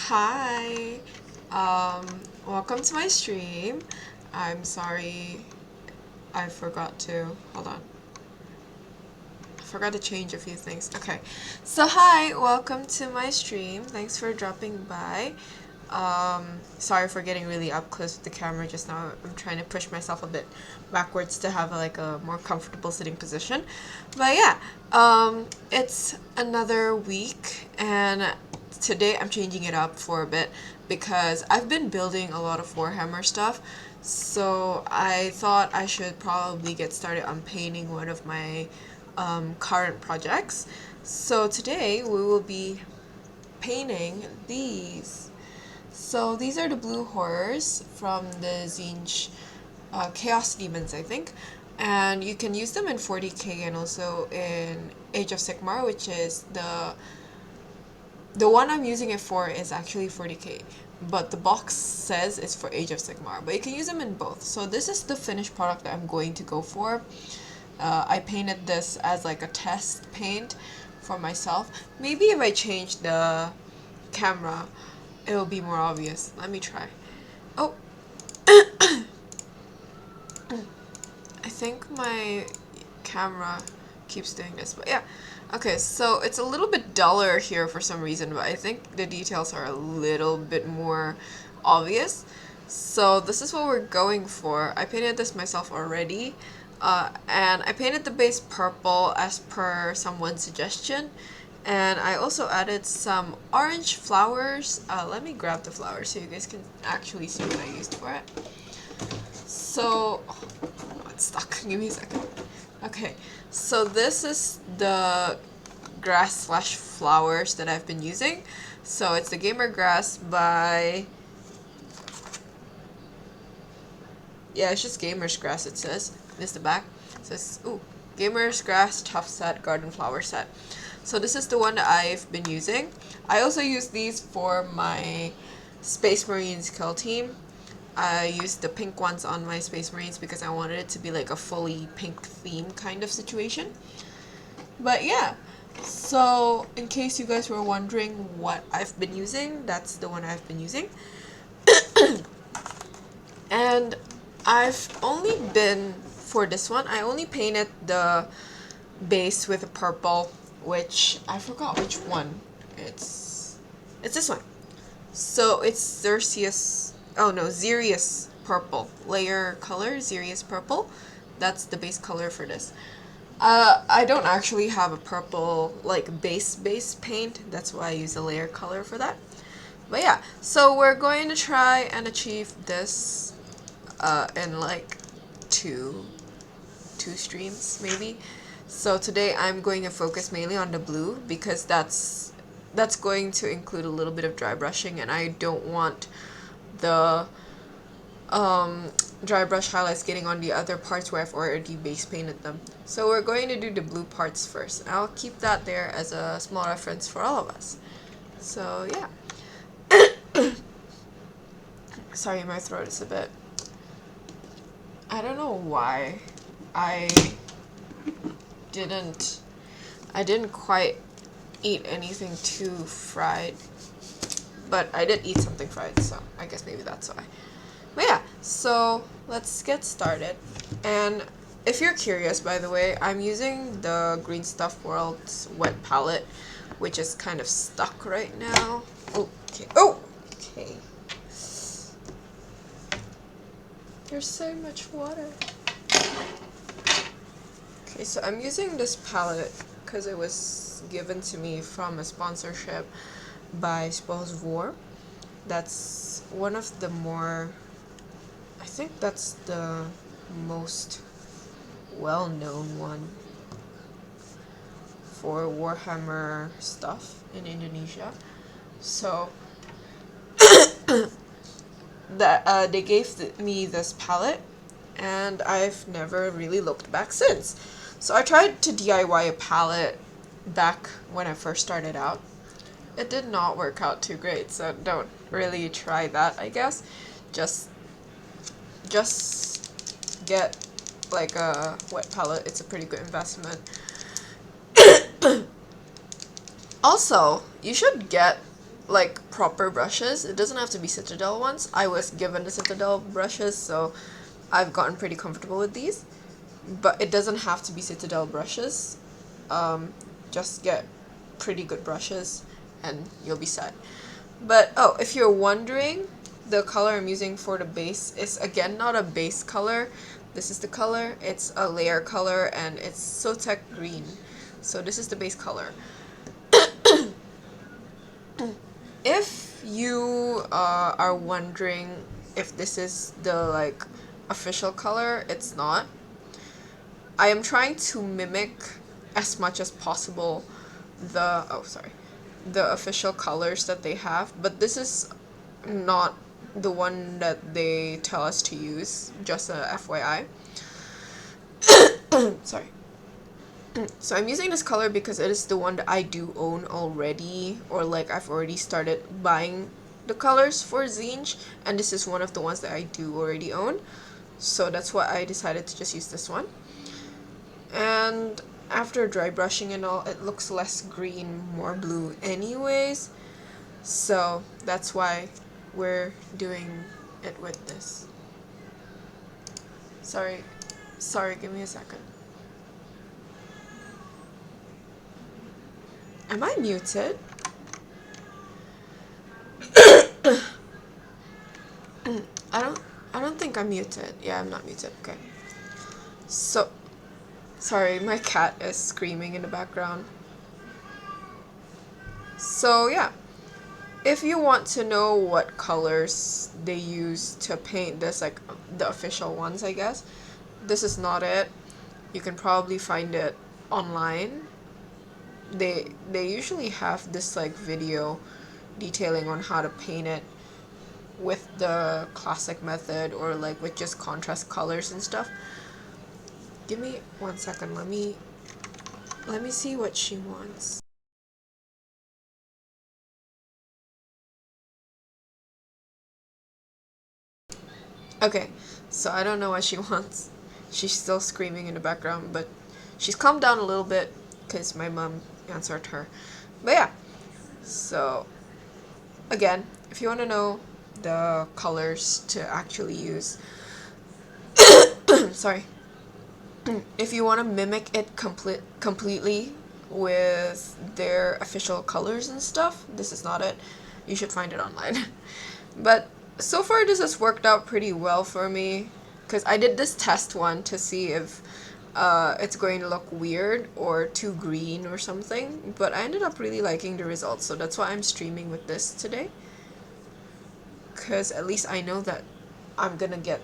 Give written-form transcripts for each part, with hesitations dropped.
Hi, welcome to my stream. I'm sorry I forgot to, hold on. I forgot to change a few things. Okay, so hi, welcome to my stream. Thanks for dropping by. Sorry for getting really up close with the camera just now. I'm trying to push myself a bit backwards to have like a more comfortable sitting position. But yeah, it's another week and today I'm changing it up for a bit because I've been building a lot of Warhammer stuff. So I thought I should probably get started on painting one of my current projects. So today we will be painting these. So these are the blue horrors from the Tzeentch Chaos Demons, I think. And you can use them in 40k and also in Age of Sigmar, which is the one I'm using it for is actually 40k. But the box says it's for Age of Sigmar. But you can use them in both. So this is the finished product that I'm going to go for. I painted this as like a test paint for myself. Maybe if I change the camera, it will be more obvious. Let me try. Oh, I think my camera keeps doing this, but yeah. Okay, so it's a little bit duller here for some reason, but I think the details are a little bit more obvious. So this is what we're going for. I painted this myself already, and I painted the base purple as per someone's suggestion. And I also added some orange flowers. Let me grab the flowers so you guys can actually see what I used for it. So, oh, it's stuck. Give me a second. Okay, so this is the grass slash flowers that I've been using. So it's the Gamer Grass by... Yeah, it's just Gamer's Grass it says. This is the back. It says, ooh, Gamer's Grass Tough Set Garden Flower Set. So this is the one that I've been using. I also use these for my Space Marines kill team. I used the pink ones on my Space Marines because I wanted it to be like a fully pink theme kind of situation. But yeah, so in case you guys were wondering what I've been using, that's the one I've been using. And I've only been, for this one, I only painted the base with a purple, which I forgot which one. It's this one. So it's Xerius purple. Layer color, Xerius purple. That's the base color for this. I don't actually have a purple, like, base paint. That's why I use a layer color for that. But yeah, so we're going to try and achieve this in, like, two streams, maybe. So today I'm going to focus mainly on the blue because that's going to include a little bit of dry brushing, and I don't want the dry brush highlights getting on the other parts where I've already base painted them. So we're going to do the blue parts first. I'll keep that there as a small reference for all of us. So yeah. Sorry, my throat is a bit... I don't know why I didn't quite eat anything too fried, but I did eat something fried, so I guess maybe that's why. But yeah, so let's get started. And if you're curious, by the way, I'm using the Green Stuff World's wet palette, which is kind of stuck right now. Okay. Oh, okay. There's so much water. Okay, so I'm using this palette because it was given to me from a sponsorship by Spoils of War. That's one of the more... I think that's the most well-known one for Warhammer stuff in Indonesia. So that they gave me this palette, and I've never really looked back since. So I tried to DIY a palette back when I first started out. It did not work out too great, so don't really try that, I guess. Just get like a wet palette. It's a pretty good investment. Also, you should get like proper brushes. It doesn't have to be Citadel ones. I was given the Citadel brushes, so I've gotten pretty comfortable with these. But it doesn't have to be Citadel brushes. Just get pretty good brushes and you'll be set. But oh, if you're wondering, the color I'm using for the base is again not a base color. This is the color. It's a layer color and it's Sotek green. So this is the base color. If you are wondering if this is the like official color, it's not. I am trying to mimic as much as possible the the official colors that they have, but this is not the one that they tell us to use, just a FYI. Sorry. So I'm using this color because it is the one that I do own already, or like I've already started buying the colors for Zinj, and this is one of the ones that I do already own. So that's why I decided to just use this one. And after dry brushing and all, it looks less green, more blue anyways. So that's why we're doing it with this. Sorry, give me a second. Am I muted? I don't think I'm muted. Yeah, I'm not muted. Okay. So, sorry, my cat is screaming in the background. So, yeah. If you want to know what colors they use to paint this, like the official ones, I guess, this is not it. You can probably find it online. They usually have this like video detailing on how to paint it with the classic method or like with just contrast colors and stuff. Give me 1 second. Let me see what she wants. Okay, so I don't know what she wants. She's still screaming in the background, but she's calmed down a little bit because my mom answered her. But yeah, so again, if you want to know the colors to actually use, sorry, if you want to mimic it completely with their official colors and stuff, this is not it. You should find it online. But so far this has worked out pretty well for me because I did this test one to see if it's going to look weird or too green or something, but I ended up really liking the results, so that's why I'm streaming with this today, because at least I know that I'm gonna get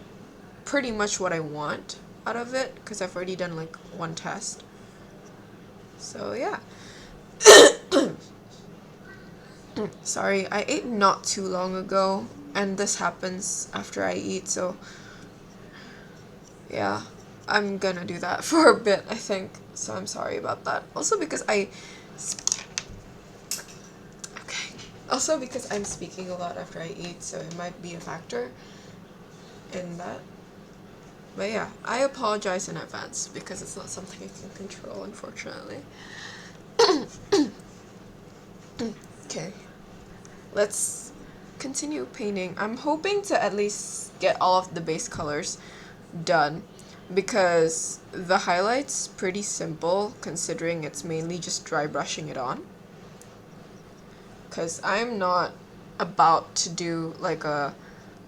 pretty much what I want out of it because I've already done like one test. So yeah. Sorry, I ate not too long ago and this happens after I eat, so yeah, I'm gonna do that for a bit, I think, so I'm sorry about that. Also because I'm speaking a lot after I eat, so it might be a factor in that. But yeah, I apologize in advance because it's not something I can control, unfortunately. Okay, let's continue painting. I'm hoping to at least get all of the base colors done because the highlight's pretty simple considering it's mainly just dry brushing it on. Because I'm not about to do like a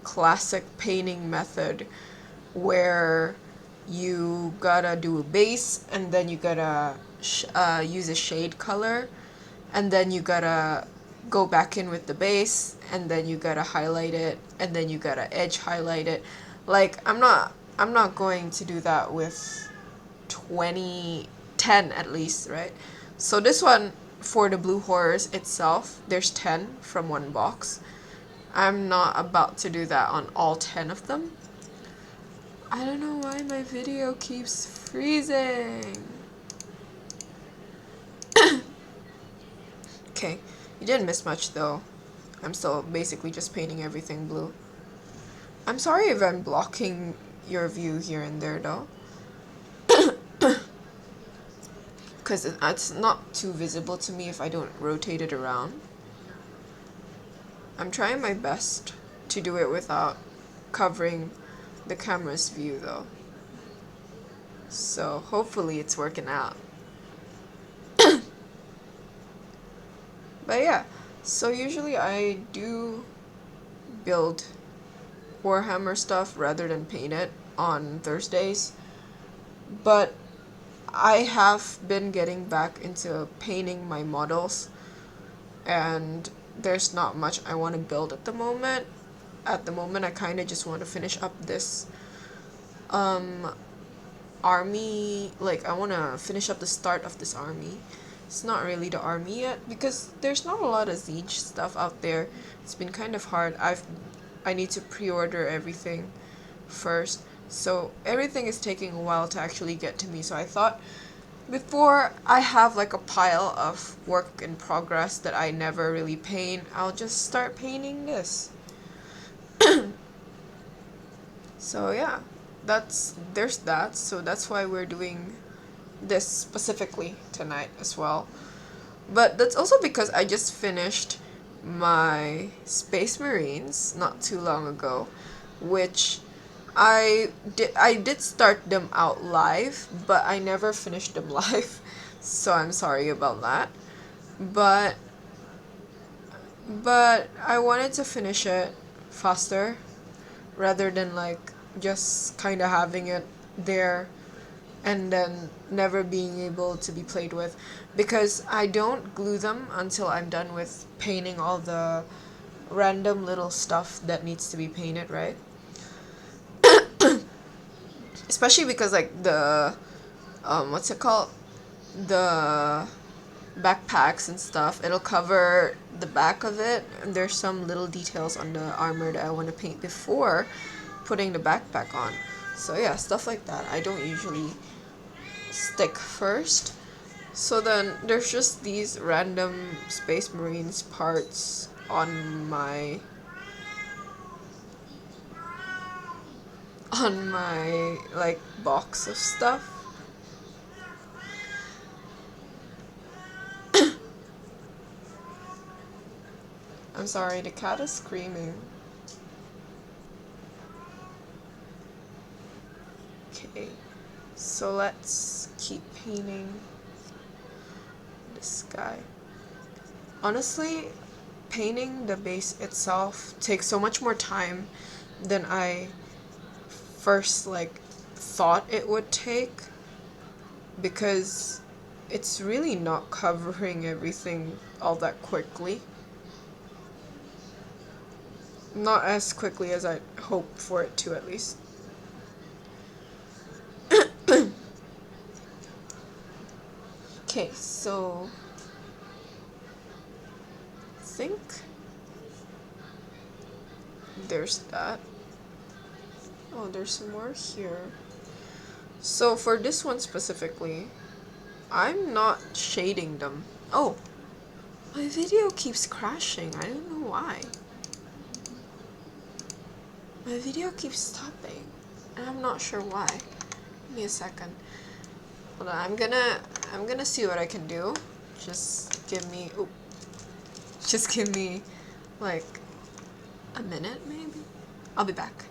classic painting method where you gotta do a base and then you gotta use a shade color and then you gotta go back in with the base and then you gotta highlight it and then you gotta edge highlight it. Like I'm not going to do that with 10 at least, right? So this one for the Blue Horrors itself, there's 10 from one box. I'm not about to do that on all 10 of them. I don't know why my video keeps freezing. Okay, you didn't miss much though. I'm still basically just painting everything blue. I'm sorry if I'm blocking your view here and there though. Because it's not too visible to me if I don't rotate it around. I'm trying my best to do it without covering the camera's view though. So hopefully it's working out. But yeah, so usually I do build Warhammer stuff rather than paint it on Thursdays. But I have been getting back into painting my models, and there's not much I want to build at the moment. At the moment, I kind of just want to finish up this um army. Like, I want to finish up the start of this army. It's not really the army yet because there's not a lot of Siege stuff out there. It's been kind of hard. I need to pre-order everything first. So everything is taking a while to actually get to me. So I thought before I have like a pile of work in progress that I never really paint, I'll just start painting this. So yeah, there's that. So that's why we're doing this specifically tonight as well. But that's also because I just finished my Space Marines not too long ago, which I did start them out live, but I never finished them live. So I'm sorry about that. But I wanted to finish it faster rather than like just kind of having it there and then never being able to be played with, because I don't glue them until I'm done with painting all the random little stuff that needs to be painted, right? Especially because like the what's it called, the backpacks and stuff, it'll cover the back of it, and there's some little details on the armor that I want to paint before putting the backpack on. So yeah, stuff like that I don't usually stick first. So then there's just these random Space Marines parts on my like box of stuff. I'm sorry, the cat is screaming. Okay, so let's keep painting this guy. Honestly, painting the base itself takes so much more time than I first like thought it would take, because it's really not covering everything all that quickly. Not as quickly as I hope for it to, at least. Okay, so I think there's that. Oh, there's some more here. So for this one specifically, I'm not shading them. Oh, my video keeps crashing. I don't know why. My video keeps stopping, and I'm not sure why. Give me a second. Hold on, I'm gonna see what I can do. Just give me, just give me like a minute maybe. I'll be back.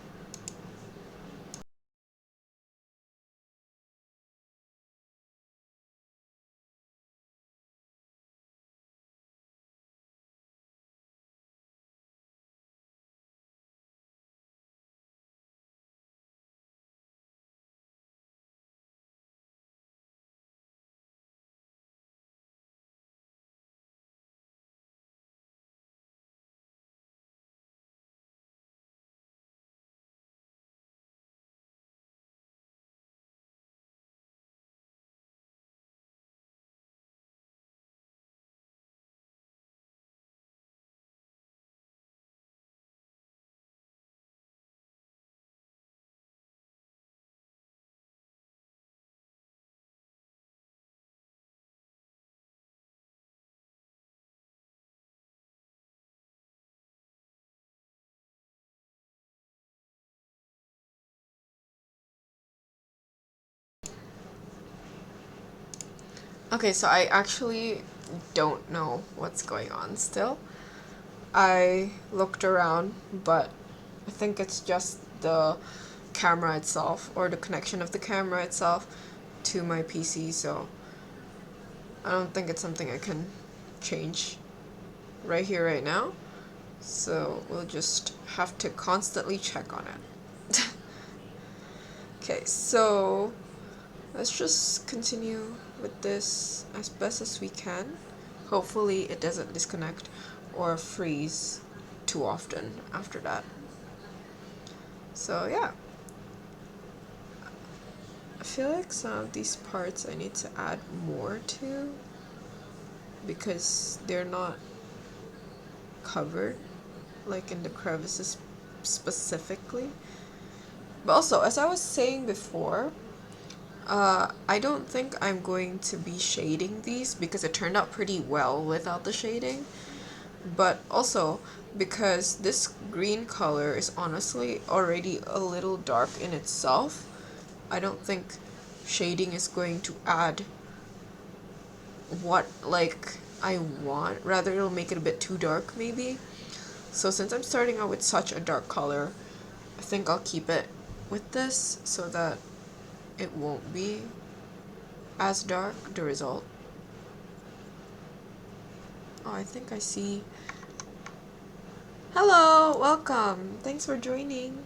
Okay, so I actually don't know what's going on still. I looked around, but I think it's just the camera itself or the connection of the camera itself to my PC, so I don't think it's something I can change right here, right now. So we'll just have to constantly check on it. Okay, so let's just continue with this as best as we can. Hopefully it doesn't disconnect or freeze too often after that. So yeah. I feel like some of these parts I need to add more to because they're not covered, like in the crevices specifically. But also, as I was saying before, I don't think I'm going to be shading these because it turned out pretty well without the shading. But also, because this green color is honestly already a little dark in itself, I don't think shading is going to add what like I want. Rather, it'll make it a bit too dark maybe. So since I'm starting out with such a dark color, I think I'll keep it with this so that it won't be as dark, the result. Oh, I think I see. Hello, welcome. Thanks for joining.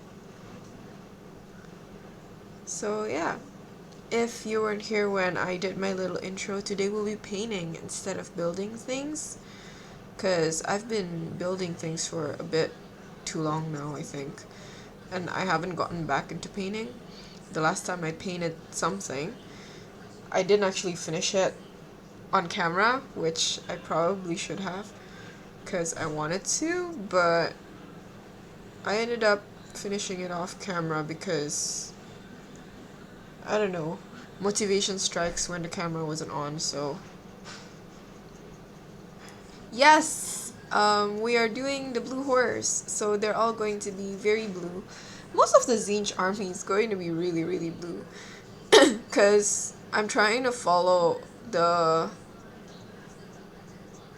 So yeah, if you weren't here when I did my little intro, today we'll be painting instead of building things. Because I've been building things for a bit too long now, I think. And I haven't gotten back into painting. The last time I painted something, I didn't actually finish it on camera, which I probably should have because I wanted to, but I ended up finishing it off camera because I don't know, motivation strikes when the camera wasn't on. So yes, we are doing the blue horse, so they're all going to be very blue. Most of the Zinch army is going to be really, really blue because I'm trying to follow the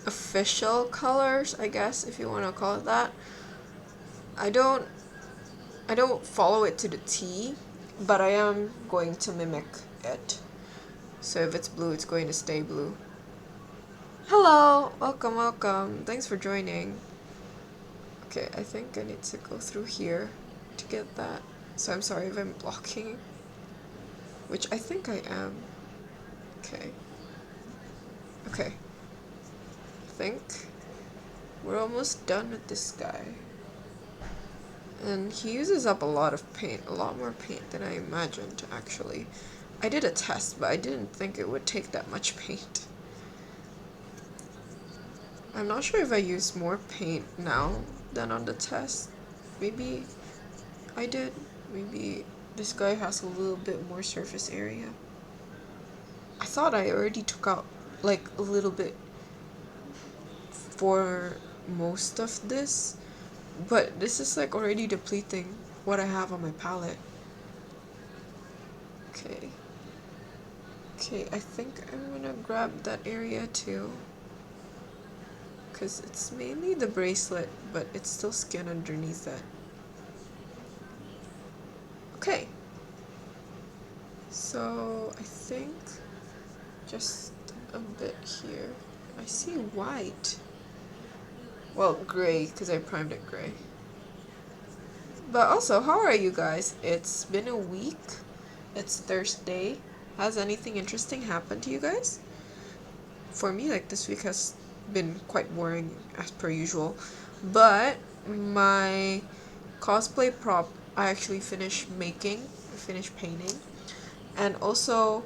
official colors, I guess, if you want to call it that. I don't follow it to the T, but I am going to mimic it. So if it's blue, it's going to stay blue. Hello, welcome, welcome. Thanks for joining. Okay, I think I need to go through here to get that. So I'm sorry if I'm blocking, which I think I am. Okay. Okay. I think we're almost done with this guy. And he uses up a lot of paint, a lot more paint than I imagined, actually. I did a test, but I didn't think it would take that much paint. I'm not sure if I used more paint now than on the test. Maybe I did. Maybe this guy has a little bit more surface area. I thought I already took out like a little bit for most of this, but this is like already depleting what I have on my palette. Okay. Okay, I think I'm gonna grab that area too. Because it's mainly the bracelet, but it's still skin underneath it. Okay. So I think just a bit here. I see white. Well, gray, because I primed it gray. But also, how are you guys? It's been a week. It's Thursday. Has anything interesting happened to you guys? For me, like, this week has been quite boring as per usual. But my cosplay prop I actually finished painting. And also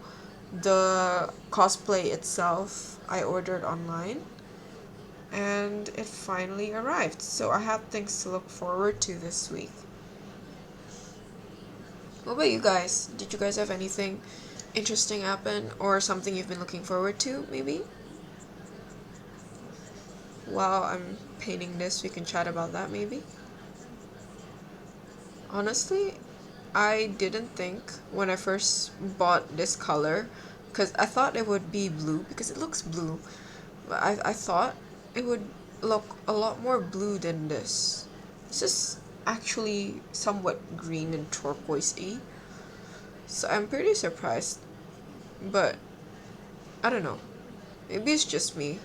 the cosplay itself I ordered online. And it finally arrived. So I have things to look forward to this week. What about you guys? Did you guys have anything interesting happen or something you've been looking forward to, maybe? While I'm painting this, we can chat about that, maybe? Honestly, I didn't think when I first bought this color, because I thought it would be blue, because it looks blue, but I thought it would look a lot more blue than this. This is actually somewhat green and turquoise-y. So I'm pretty surprised. But I don't know. Maybe it's just me.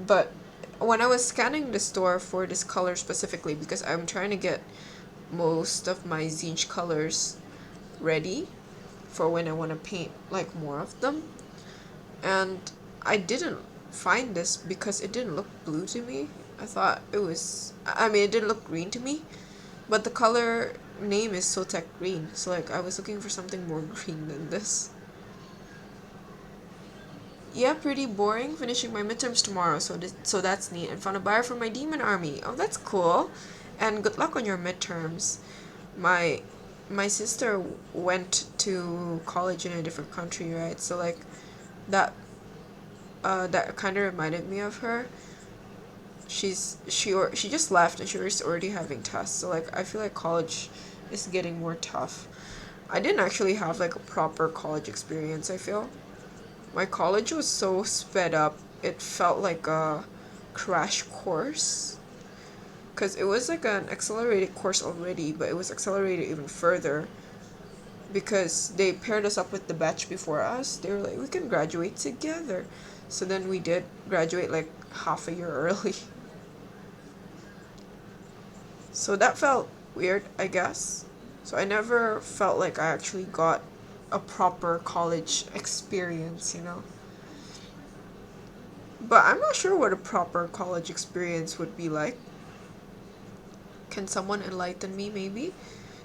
But when I was scanning the store for this color specifically, because I'm trying to get most of my Zinch colors ready for when I want to paint like more of them, and I didn't find this because it didn't look blue to me. I thought it was, I mean, it didn't look green to me, but the color name is Sotek Green, so like I was looking for something more green than this. Yeah, pretty boring. Finishing my midterms tomorrow, so that's neat. And found a buyer for my demon army. Oh, that's cool. And good luck on your midterms. My my sister went to college in a different country, right? So like that that kind of reminded me of her. She just left and she was already having tests. So like I feel like college is getting more tough. I didn't actually have like a proper college experience, I feel. My college was so sped up, it felt like a crash course. Because it was like an accelerated course already, but it was accelerated even further because they paired us up with the batch before us. They were like, we can graduate together. So then we did graduate like half a year early. So that felt weird, I guess. So I never felt like I actually got a proper college experience, you know? But I'm not sure what a proper college experience would be like. Can someone enlighten me, maybe?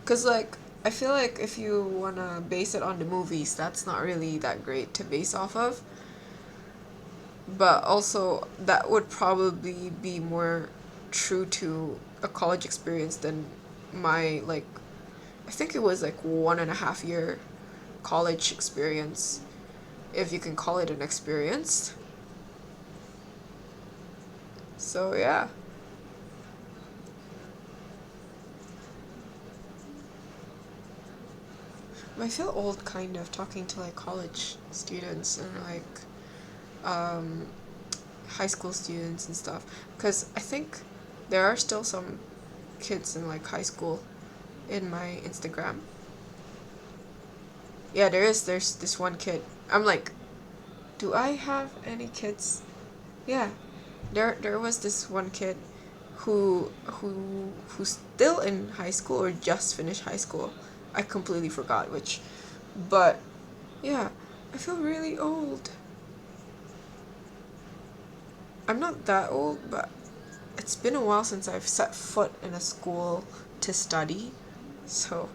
Because, like, I feel like if you want to base it on the movies, that's not really that great to base off of. But also, that would probably be more true to a college experience than my, like, I think it was like 1.5 year college experience, if you can call it an experience. So, yeah. I feel old kind of talking to like college students and like um, high school students and stuff because I think there are still some kids in like high school in my Instagram. Yeah, there's this one kid. I'm like, do I have any kids? Yeah. There was this one kid who's still in high school or just finished high school. I completely forgot which. But yeah, I feel really old. I'm not that old, but it's been a while since I've set foot in a school to study. So,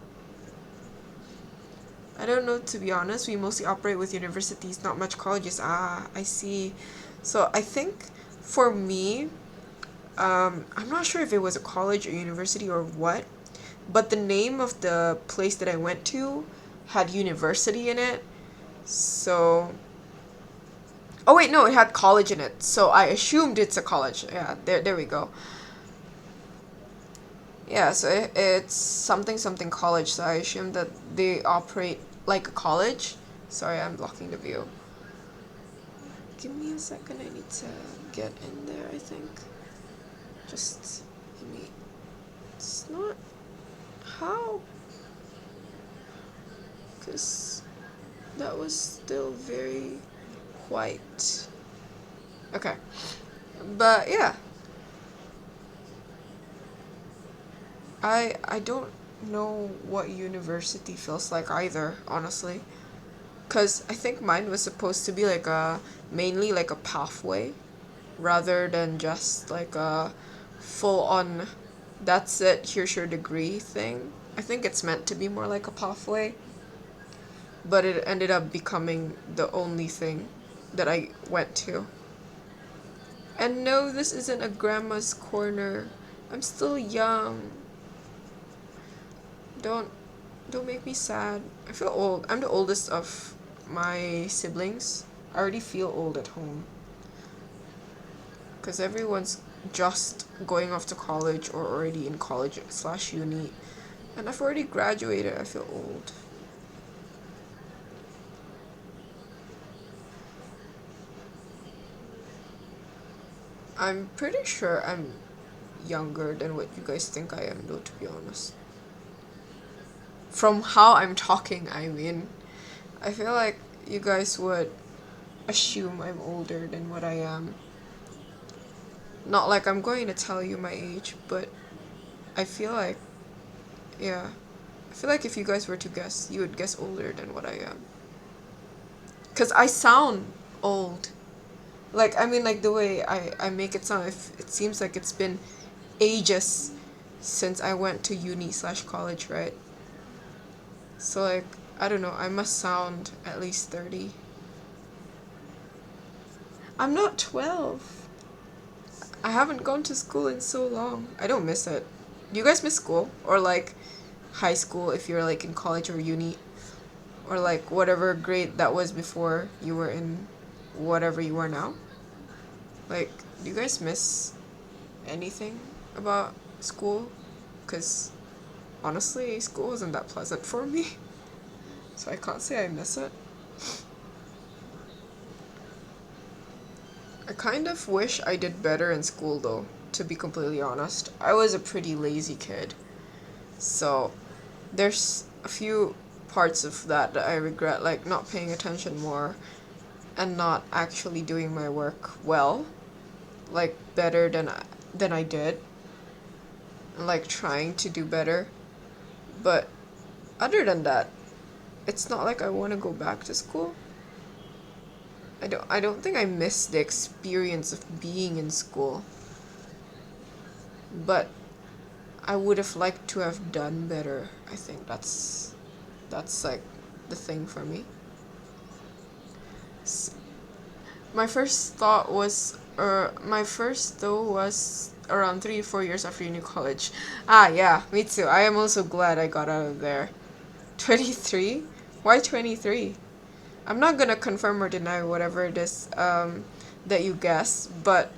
I don't know, to be honest. We mostly operate with universities, not much colleges. Ah, I see. So, I think for me, I'm not sure if it was a college or university or what, but the name of the place that I went to had university in it. So, oh wait, no, it had college in it. So I assumed it's a college. Yeah, there we go. Yeah, so it's something something college. So I assume that they operate like a college. Sorry, I'm blocking the view. Give me a second. I need to get in there. I think. Just give me. It's not how. Cause that was still very white. Okay, but yeah, I don't know what university feels like either, honestly. Cause I think mine was supposed to be like a mainly like a pathway rather than just like a full on that's it, here's your degree thing. I think it's meant to be more like a pathway, but it ended up becoming the only thing that I went to. And no, this isn't a grandma's corner. I'm still young. Don't don't make me sad. I feel old. I'm the oldest of my siblings. I already feel old at home because everyone's just going off to college or already in college slash uni, and I've already graduated. I feel old. I'm pretty sure I'm younger than what you guys think I am, though, to be honest. From how I'm talking, I mean. I feel like you guys would assume I'm older than what I am. Not like I'm going to tell you my age, but I feel like, yeah. I feel like if you guys were to guess, you would guess older than what I am. Because I sound old. Like, I mean, like the way I make it sound, if it seems like it's been ages since I went to uni slash college, right? So, like, I don't know, I must sound at least 30. I'm not 12. I haven't gone to school in so long. I don't miss it. Do you guys miss school? Or, like, high school if you're, like, in college or uni? Or, like, whatever grade that was before you were in whatever you are now? Like, do you guys miss anything about school? Because honestly, school wasn't that pleasant for me. So I can't say I miss it. I kind of wish I did better in school though, to be completely honest. I was a pretty lazy kid. So there's a few parts of that I regret, like not paying attention more and not actually doing my work well, like better than I did. Like trying to do better. But other than that, it's not like I want to go back to school. I don't think I miss the experience of being in school. But I would have liked to have done better. I think that's like the thing for me. S- My first thought was my first though was around 3 or 4 years after uni college. Ah yeah, me too. I am also glad I got out of there. 23? Why 23? I'm not gonna confirm or deny whatever it is that you guess, but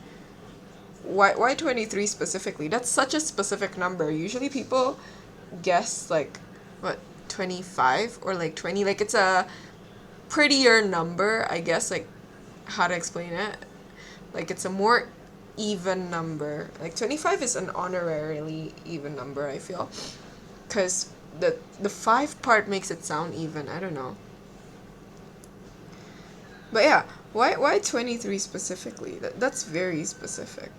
why 23 specifically? That's such a specific number. Usually people guess like what 25 or like 20. Like it's a prettier number, I guess, like how to explain it. Like it's a more even number. Like 25 is an honorarily even number, I feel. Cuz the 5 part makes it sound even. I don't know. But yeah, why 23 specifically? That's very specific.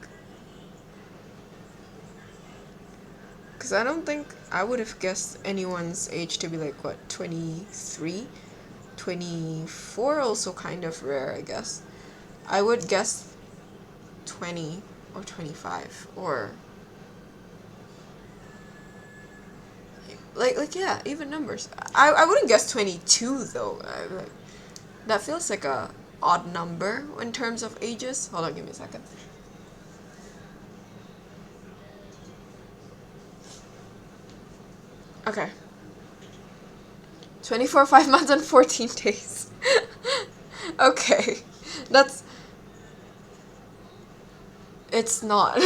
Cuz I don't think I would have guessed anyone's age to be like what 23, 24. Also kind of rare, I guess. I would guess 20 or 25 or like yeah, even numbers. I wouldn't guess 22 though. Like, that feels like a odd number in terms of ages. Hold on, give me a second. Okay. 24, 5 months and 14 days. Okay. That's. It's not.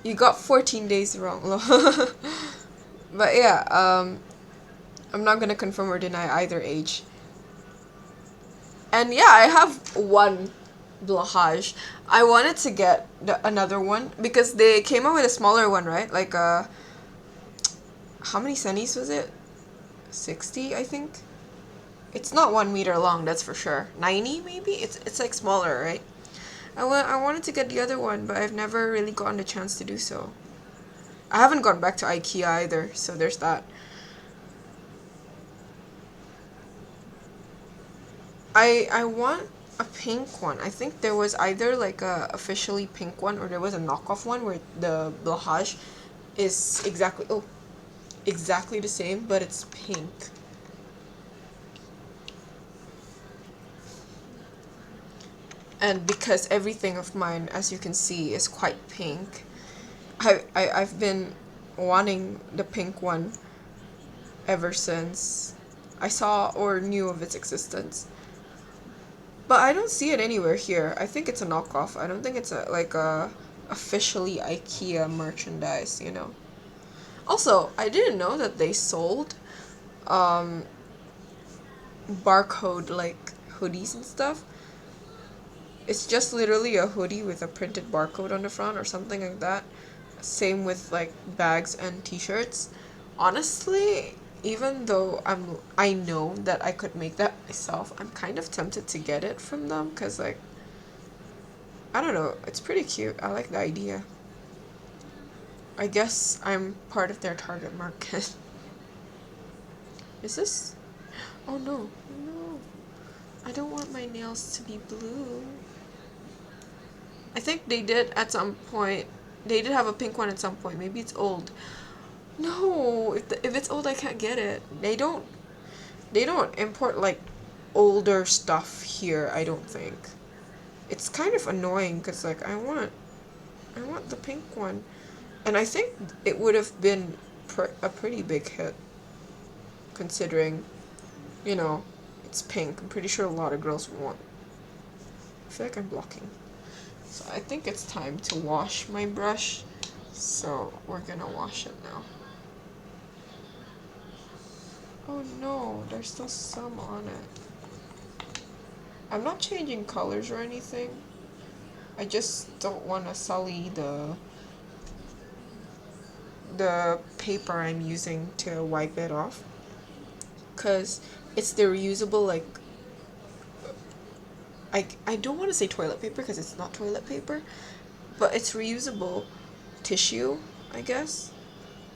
You got 14 days wrong. But yeah, I'm not gonna confirm or deny either age. And yeah, I have one Blahaj. I wanted to get another one because they came out with a smaller one, right? Like, how many centis was it? 60, I think. It's not 1 meter long, that's for sure. 90 maybe? It's like smaller, right? I wanted to get the other one, but I've never really gotten the chance to do so. I haven't gone back to IKEA either, so there's that. I want a pink one. I think there was either like a officially pink one or there was a knockoff one where the Blahaj is exactly the same, but it's pink. And because everything of mine, as you can see, is quite pink, I've been wanting the pink one ever since I saw or knew of its existence. But I don't see it anywhere here. I think it's a knockoff. I don't think it's a officially IKEA merchandise, you know. Also, I didn't know that they sold um barcode like hoodies and stuff. It's just literally a hoodie with a printed barcode on the front or something like that. Same with like bags and t-shirts. Honestly, even though I know that I could make that myself, I'm kind of tempted to get it from them because like I don't know, it's pretty cute. I like the idea. I guess I'm part of their target market. Is this? Oh no, no. I don't want my nails to be blue. I think they did at some point. They did have a pink one at some point. Maybe it's old. No, if it's old, I can't get it. They don't import like older stuff here. I don't think. It's kind of annoying because like I want the pink one, and I think it would have been a pretty big hit, considering, it's pink. I'm pretty sure a lot of girls would want. I feel like I'm blocking. So I think it's time to wash my brush. So we're gonna wash it now. Oh no, there's still some on it. I'm not changing colors or anything. I just don't want to sully the paper I'm using to wipe it off. Because it's the reusable, like, I don't want to say toilet paper because it's not toilet paper, but it's reusable tissue, I guess.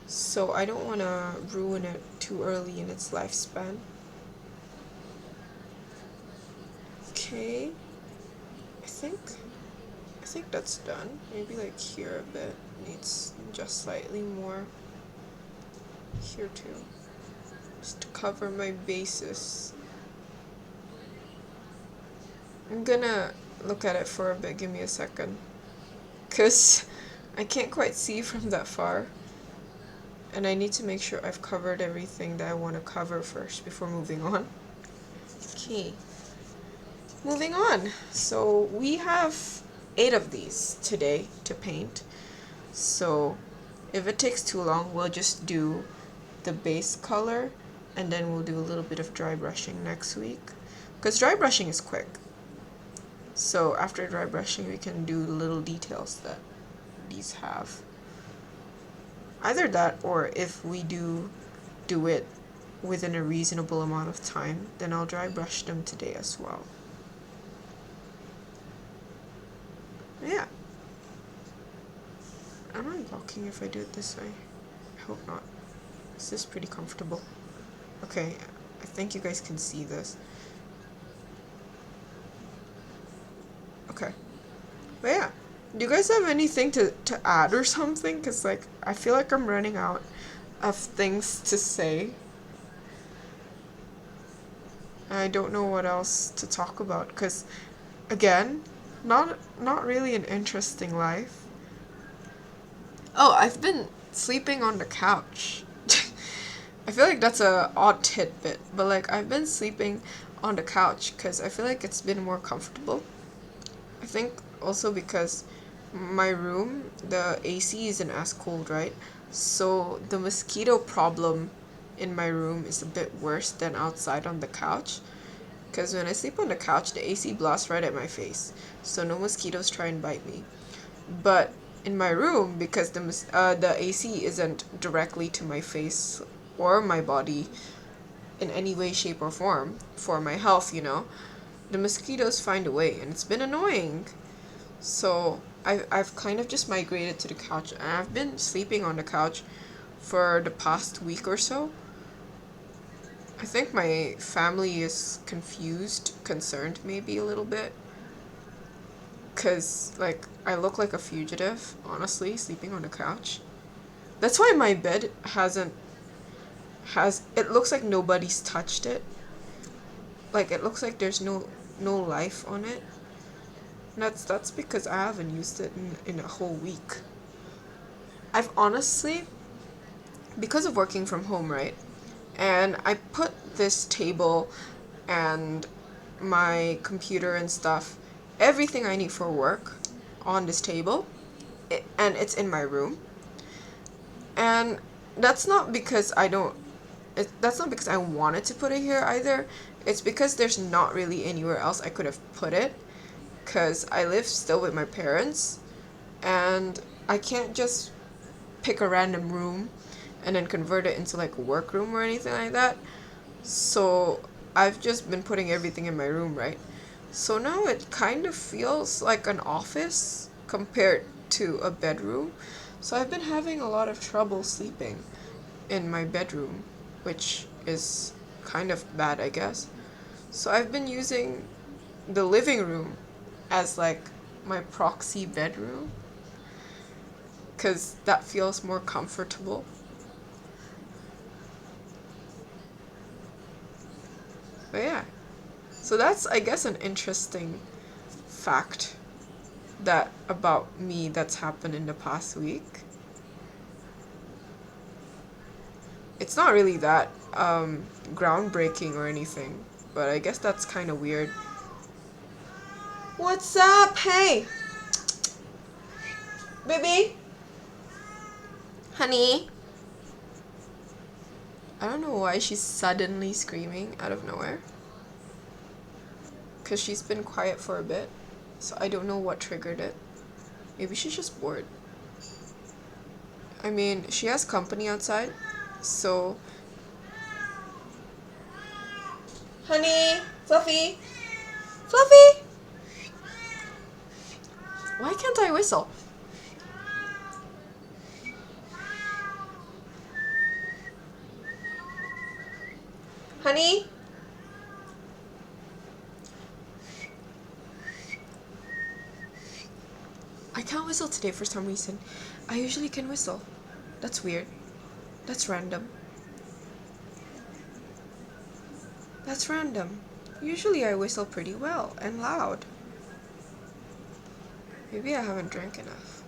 So I don't want to ruin it too early in its lifespan. Okay, I think that's done. Maybe like here a bit needs just slightly more. Here too, just to cover my bases. I'm gonna look at it for a bit. Give me a second, cause I can't quite see from that far. And I need to make sure I've covered everything that I want to cover first before moving on. Okay. Moving on. So we have 8 of these today to paint. So if it takes too long, we'll just do the base color and then we'll do a little bit of dry brushing next week. Because dry brushing is quick. So after dry brushing, we can do the little details that these have. Either that, or if we do it within a reasonable amount of time, then I'll dry brush them today as well. Yeah. Am I blocking if I do it this way? I hope not. This is pretty comfortable. Okay, I think you guys can see this. Okay. But yeah. Do you guys have anything to add or something? Because, like, I feel like I'm running out of things to say. I don't know what else to talk about. Because, again, not really an interesting life. Oh, I've been sleeping on the couch. I feel like that's a odd tidbit. But, like, I've been sleeping on the couch because I feel like it's been more comfortable. I think also because my room, the AC isn't as cold, right? So the mosquito problem in my room is a bit worse than outside on the couch. Because when I sleep on the couch, the AC blasts right at my face. So no mosquitoes try and bite me. But in my room, because the AC isn't directly to my face or my body in any way, shape, or form for my health, the mosquitoes find a way, and it's been annoying. So I've kind of just migrated to the couch, and I've been sleeping on the couch for the past week or so. I think my family is confused, concerned maybe a little bit. Because, like, I look like a fugitive, honestly, sleeping on the couch. That's why my bed it looks like nobody's touched it. Like, it looks like there's no life on it. That's because I haven't used it in a whole week. I've honestly, because of working from home, right? And I put this table and my computer and stuff, everything I need for work on this table, and it's in my room. And that's not because that's not because I wanted to put it here either. It's because there's not really anywhere else I could have put it. because I live still with my parents, and I can't just pick a random room and then convert it into like a workroom or anything like that. So I've just been putting everything in my room, right? So now it kind of feels like an office compared to a bedroom. So I've been having a lot of trouble sleeping in my bedroom, which is kind of bad, I guess. So I've been using the living room as like my proxy bedroom because that feels more comfortable. But yeah, so that's, I guess, an interesting fact that about me that's happened in the past week. It's not really that groundbreaking or anything, but I guess that's kind of weird. What's up? Hey, baby, honey. I don't know why she's suddenly screaming out of nowhere. Because she's been quiet for a bit. So I don't know what triggered it. Maybe she's just bored. I mean, she has company outside. So... Honey! Fluffy! Fluffy! Why can't I whistle? Honey? I can't whistle today for some reason. I usually can whistle. That's weird. That's random. That's random. Usually I whistle pretty well and loud. Maybe I haven't drank enough.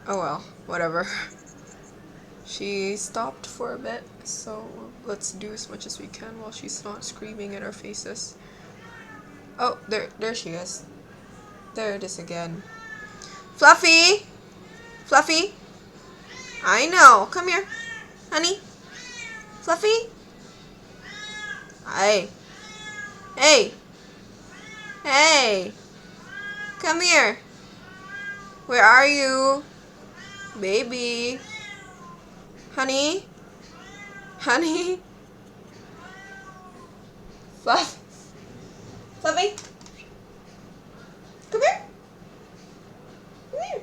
Oh well, whatever. She stopped for a bit, so let's do as much as we can while she's not screaming in our faces. Oh, there she is. There it is again. Fluffy! Fluffy! I know. Come here. Honey. Fluffy? Hey. Hey. Hey. Come here. Where are you? Baby. Honey? Honey? Fluff? Fluffy? Come here. Come here.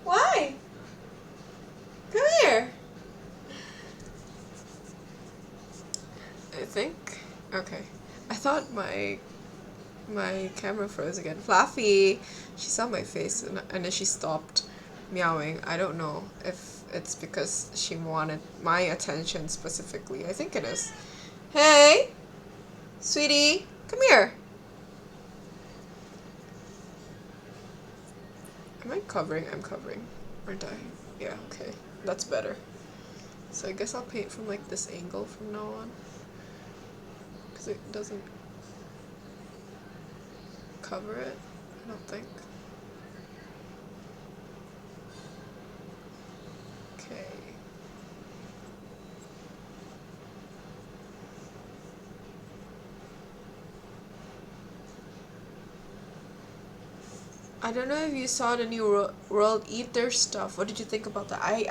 Why? Come here. I think. Okay. I thought my camera froze again. Fluffy! She saw my face and then she stopped meowing. I don't know if it's because she wanted my attention specifically. I think it is. Hey! Sweetie! Come here! Am I covering? I'm covering. Aren't I? Yeah, okay. That's better. So I guess I'll paint from like this angle from now on. Because it doesn't cover it, I don't think. Okay. I don't know if you saw the new World Eater stuff. What did you think about that? I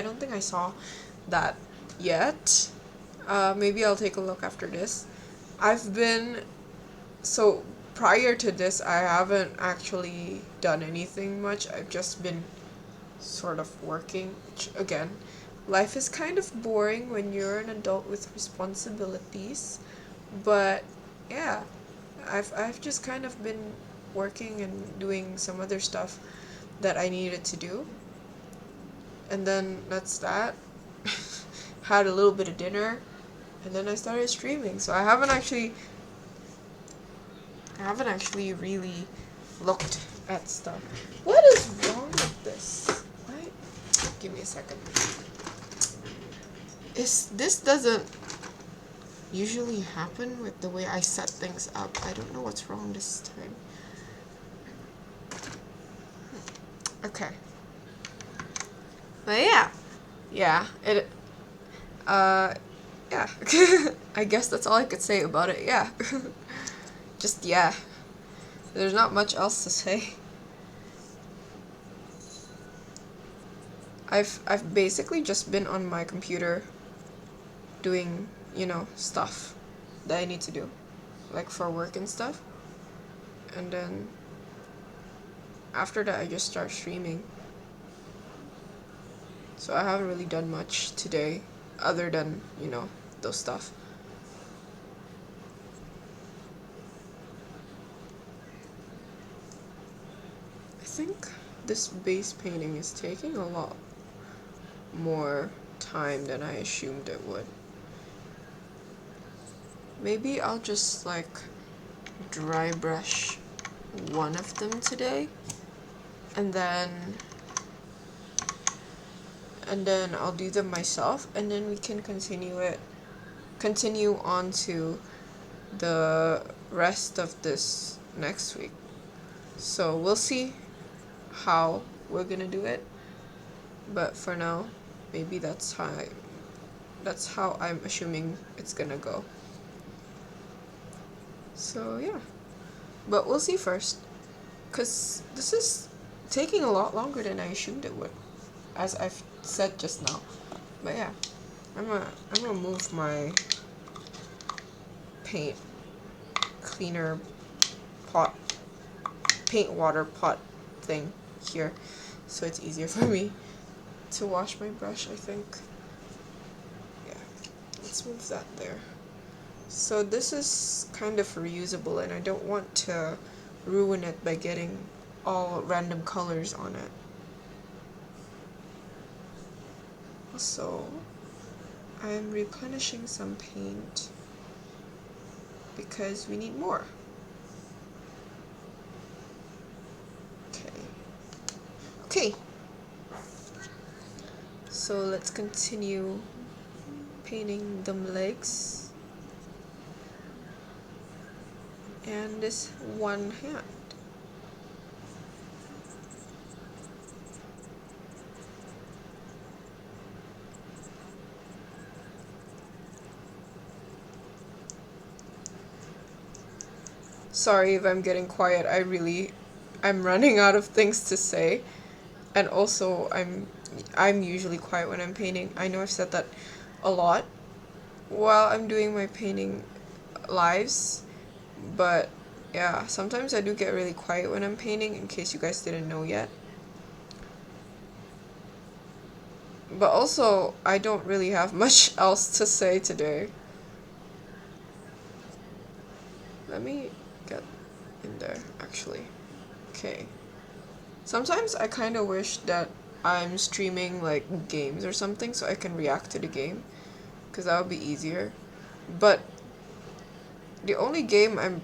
don't think I saw that yet. Maybe I'll take a look after this. So prior to this, I haven't actually done anything much. I've just been sort of working, which, again, life is kind of boring when you're an adult with responsibilities. But yeah, I've just kind of been working and doing some other stuff that I needed to do. And then that's that. Had a little bit of dinner, and then I started streaming. So I haven't actually really looked at stuff. What is wrong with this? What? Give me a second. This doesn't usually happen with the way I set things up. I don't know what's wrong this time. Okay. But yeah. Yeah, yeah. I guess that's all I could say about it. Yeah. Just yeah. There's not much else to say. I've basically just been on my computer doing, stuff that I need to do, like for work and stuff. And then after that I just start streaming. So I haven't really done much today other than, those stuff. I think this base painting is taking a lot more time than I assumed it would. Maybe I'll just like dry brush one of them today, and then I'll do them myself, and then we can continue on to the rest of this next week. So we'll see how we're gonna do it, but for now, maybe that's how I'm assuming it's gonna go. So yeah, but we'll see first, cause this is taking a lot longer than I assumed it would, as I've said just now. But yeah, I'm gonna move my paint cleaner pot, paint water pot thing here, so it's easier for me to wash my brush, I think. Yeah, let's move that there. So this is kind of reusable, and I don't want to ruin it by getting all random colors on it. So I'm replenishing some paint because we need more. Okay. So let's continue painting them legs and this one hand. Sorry if I'm getting quiet. I'm running out of things to say, and also I'm usually quiet when I'm painting. I know I've said that a lot while I'm doing my painting lives, but yeah, sometimes I do get really quiet when I'm painting, in case you guys didn't know yet. But also, I don't really have much else to say today. Let me get in there, actually. Okay. Sometimes I kind of wish that I'm streaming like games or something so I can react to the game, because that would be easier. But the only game I'm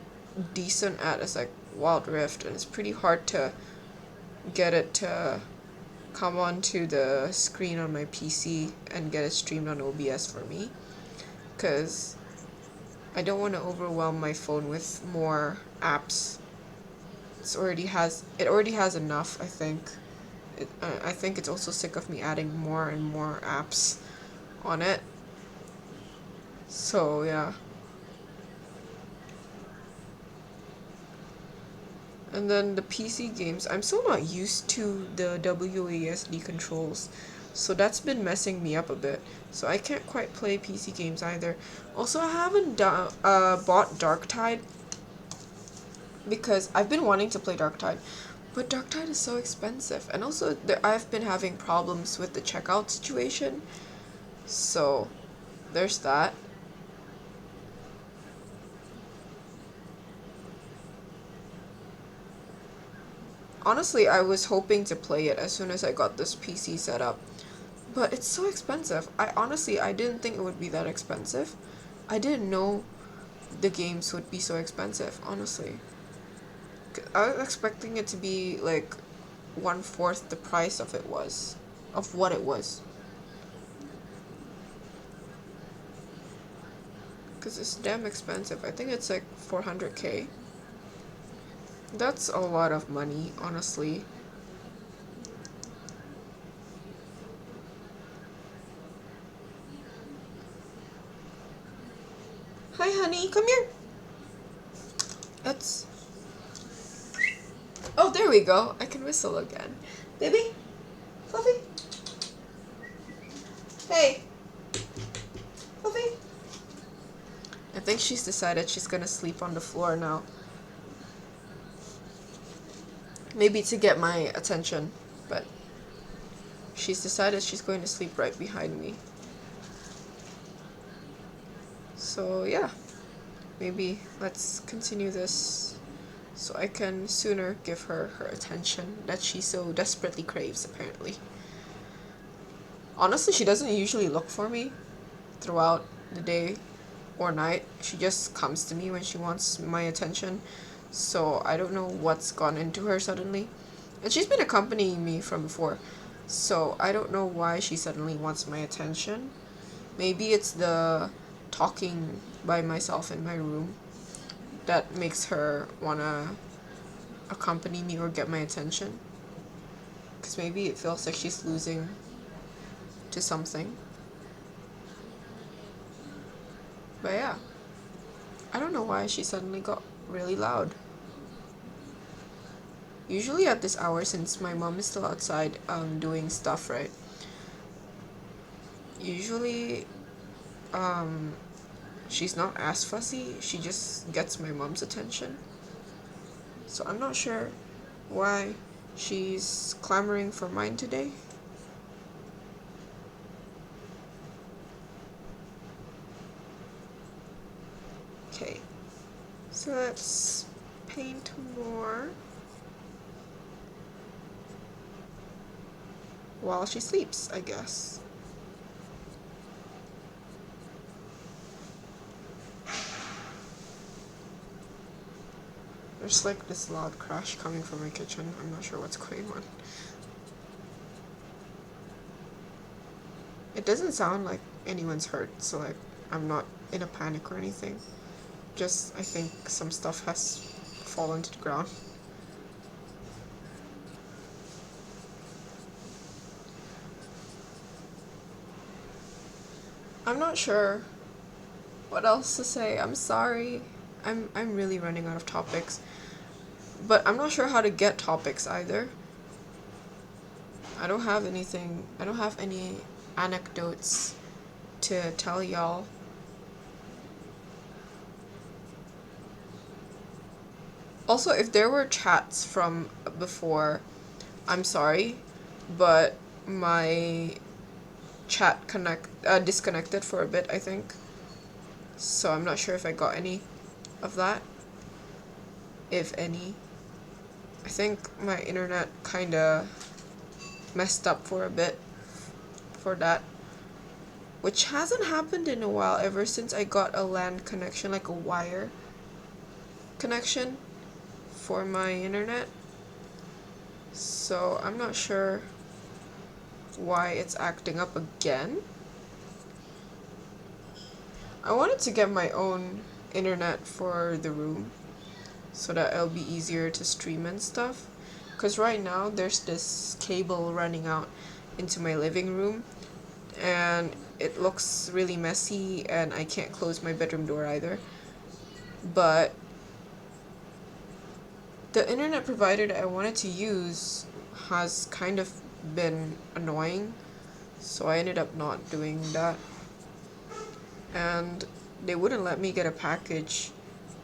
decent at is like Wild Rift, and it's pretty hard to get it to come onto the screen on my PC and get it streamed on OBS for me, because I don't want to overwhelm my phone with more apps. It already has enough, I think. I think it's also sick of me adding more and more apps on it. So yeah. And then the PC games, I'm still not used to the WASD controls, so that's been messing me up a bit. So I can't quite play PC games either. Also, I haven't bought Darktide, because I've been wanting to play Darktide, but Darktide is so expensive, and also I've been having problems with the checkout situation, so there's that. Honestly, I was hoping to play it as soon as I got this PC set up, but it's so expensive. I didn't think it would be that expensive. I didn't know the games would be so expensive, honestly. I was expecting it to be like 1/4 the price of what it was. Because it's damn expensive. I think it's like 400K. That's a lot of money, honestly. Hi, honey. Come here. It's... Oh, there we go. I can whistle again. Baby? Fluffy? Hey. Fluffy? I think she's decided she's gonna sleep on the floor now. Maybe to get my attention, but she's decided she's going to sleep right behind me. So yeah, maybe let's continue this so I can sooner give her her attention that she so desperately craves, apparently. Honestly, she doesn't usually look for me throughout the day or night. She just comes to me when she wants my attention. So I don't know what's gone into her suddenly. And she's been accompanying me from before. So I don't know why she suddenly wants my attention. Maybe it's the talking by myself in my room that makes her wanna accompany me or get my attention. Because maybe it feels like she's losing to something. But yeah, I don't know why she suddenly got really loud. Usually at this hour, since my mom is still outside doing stuff, right? Usually she's not as fussy. She just gets my mom's attention. So I'm not sure why she's clamoring for mine today. Okay, so let's paint more while she sleeps, I guess. There's like this loud crash coming from my kitchen. I'm not sure what's going on. It doesn't sound like anyone's hurt, so like I'm not in a panic or anything. Just I think some stuff has fallen to the ground. I'm not sure what else to say. I'm sorry. I'm really running out of topics. But I'm not sure how to get topics either. I don't have anything. I don't have any anecdotes to tell y'all. Also, if there were chats from before, I'm sorry, but my chat disconnected for a bit, I think. So I'm not sure if I got any of that. If any. I think my internet kinda messed up for a bit for that. Which hasn't happened in a while, ever since I got a LAN connection, like a wire connection for my internet. So I'm not sure why it's acting up again. I wanted to get my own internet for the room so that it'll be easier to stream and stuff. Because right now there's this cable running out into my living room and it looks really messy and I can't close my bedroom door either. But the internet provider that I wanted to use has kind of been annoying, so I ended up not doing that. And they wouldn't let me get a package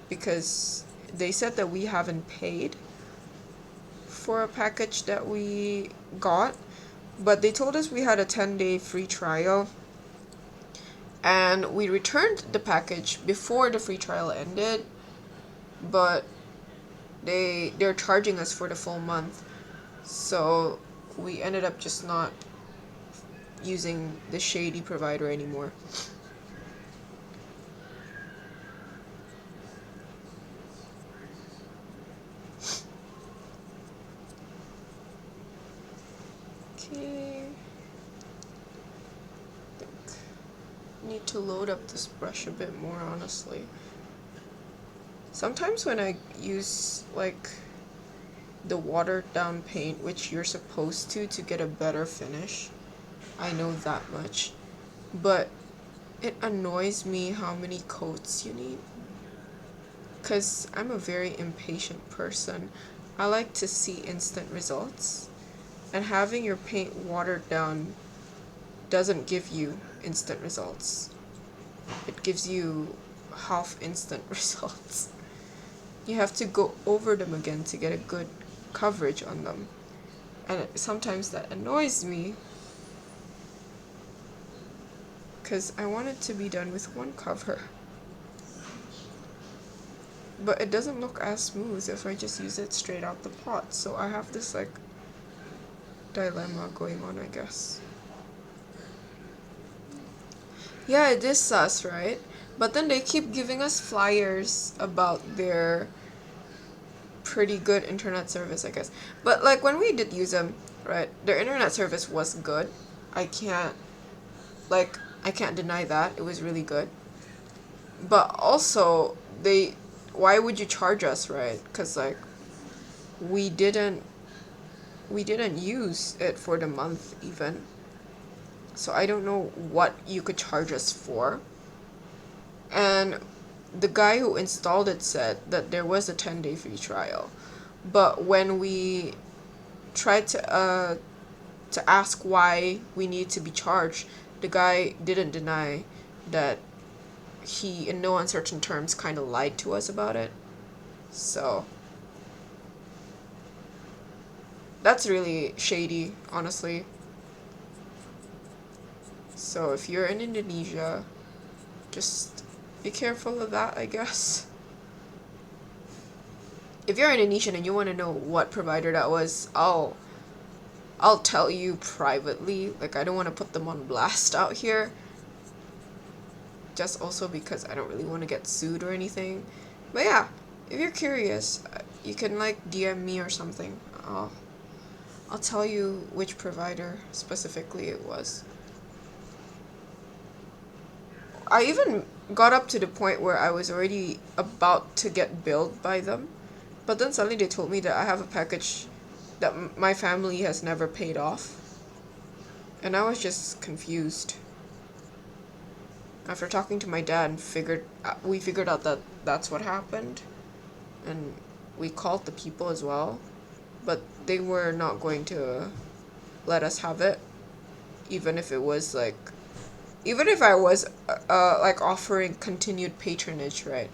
because they said that we haven't paid for a package that we got, but they told us we had a 10-day free trial and we returned the package before the free trial ended, but they're charging us for the full month, so we ended up just not using the shady provider anymore. Okay, need to load up this brush a bit more, honestly. Sometimes when I use like the watered down paint, which you're supposed to get a better finish, I know that much, but it annoys me how many coats you need. Because I'm a very impatient person. I like to see instant results. And having your paint watered down doesn't give you instant results. It gives you half instant results. You have to go over them again to get a good coverage on them. And sometimes that annoys me because I want it to be done with one cover. But it doesn't look as smooth if I just use it straight out the pot. So I have this like dilemma going on, I guess. Yeah, it is sus, right? But then they keep giving us flyers about their pretty good internet service, I guess. But like when we did use them, right, their internet service was good. I can't I can't deny that. It was really good. But also why would you charge us, right? Cuz like we didn't we didn't use it for the month even. So I don't know what you could charge us for. And the guy who installed it said that there was a 10-day free trial. But when we tried to ask why we need to be charged, the guy didn't deny that he, in no uncertain terms, kind of lied to us about it. So that's really shady, honestly. So if you're in Indonesia, just be careful of that, I guess. If you're Indonesian and you want to know what provider that was, I'll tell you privately. Like, I don't want to put them on blast out here. Just also because I don't really want to get sued or anything. But yeah, if you're curious, you can like DM me or something. I'll tell you which provider specifically it was. I even got up to the point where I was already about to get billed by them. But then suddenly they told me that I have a package that my family has never paid off. And I was just confused. After talking to my dad, we figured out that that's what happened. And we called the people as well. But they were not going to let us have it. Even if it was like... Even if I was like offering continued patronage, right?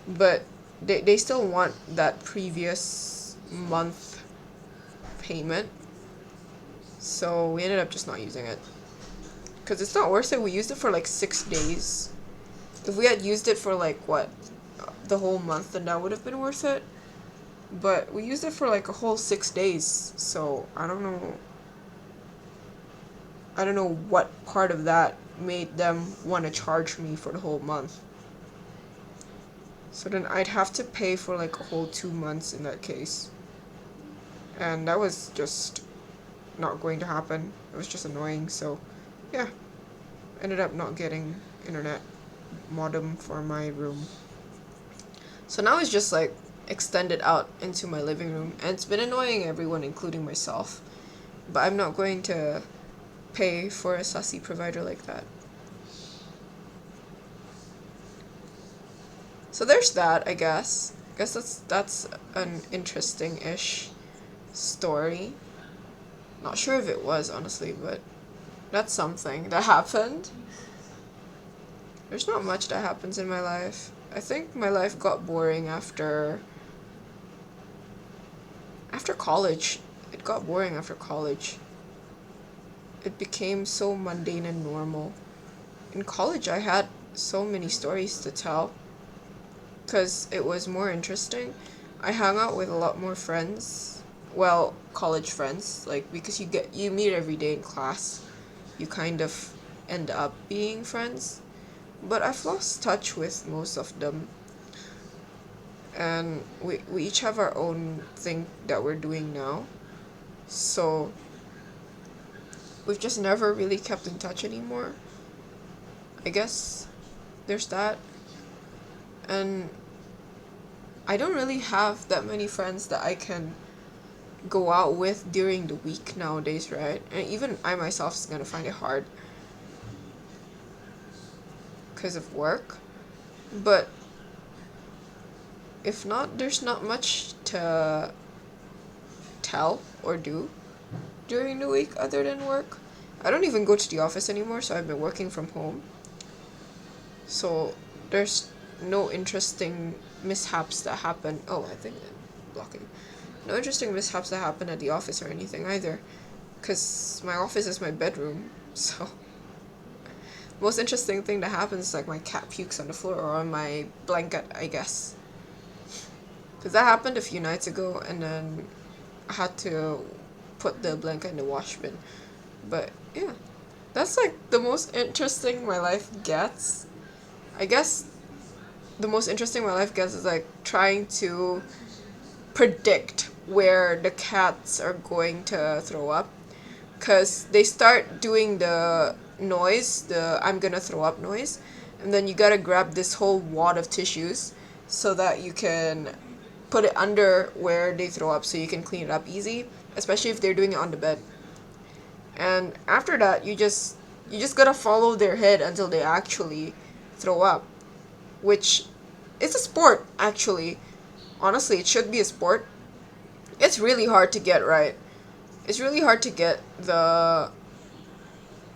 But they still want that previous month payment. So we ended up just not using it. Because it's not worth it. We used it for like 6 days. If we had used it for like, what, the whole month, then that would have been worth it. But we used it for like a whole 6 days. So I don't know. I don't know what part of that made them want to charge me for the whole month. So then I'd have to pay for like a whole 2 months in that case. And that was just not going to happen. It was just annoying. So yeah, ended up not getting internet modem for my room. So now it's just like extended out into my living room. And it's been annoying everyone, including myself. But I'm not going to pay for a sussy provider like that. So there's that, I guess. I guess that's an interesting-ish story. Not sure if it was, honestly, but that's something that happened. There's not much that happens in my life. I think my life got boring after college. It got boring after college. It became so mundane and normal. In college, I had so many stories to tell because it was more interesting. I hung out with a lot more friends. Well, college friends, like, because you meet every day in class. You kind of end up being friends. But I've lost touch with most of them. And we each have our own thing that we're doing now. So we've just never really kept in touch anymore. I guess there's that. And I don't really have that many friends that I can go out with during the week nowadays, right? And even I myself is gonna find it hard. because of work. But if not, there's not much to tell or do during the week other than work. I don't even go to the office anymore, so I've been working from home. So there's no interesting mishaps that happen. Oh, I think I'm blocking. No interesting mishaps that happen at the office or anything either. Because my office is my bedroom, so most interesting thing that happens is like my cat pukes on the floor or on my blanket, I guess. Because that happened a few nights ago, and then I had to put the blanket in the wash bin. But yeah, that's like the most interesting my life gets. I guess the most interesting my life gets is like trying to predict where the cats are going to throw up. Because they start doing the noise, the I'm gonna throw up noise, and then you gotta grab this whole wad of tissues so that you can put it under where they throw up so you can clean it up easy, especially if they're doing it on the bed. And after that, you just gotta follow their head until they actually throw up, which is a sport actually. Honestly, it should be a sport. It's really hard to get right. It's really hard to get the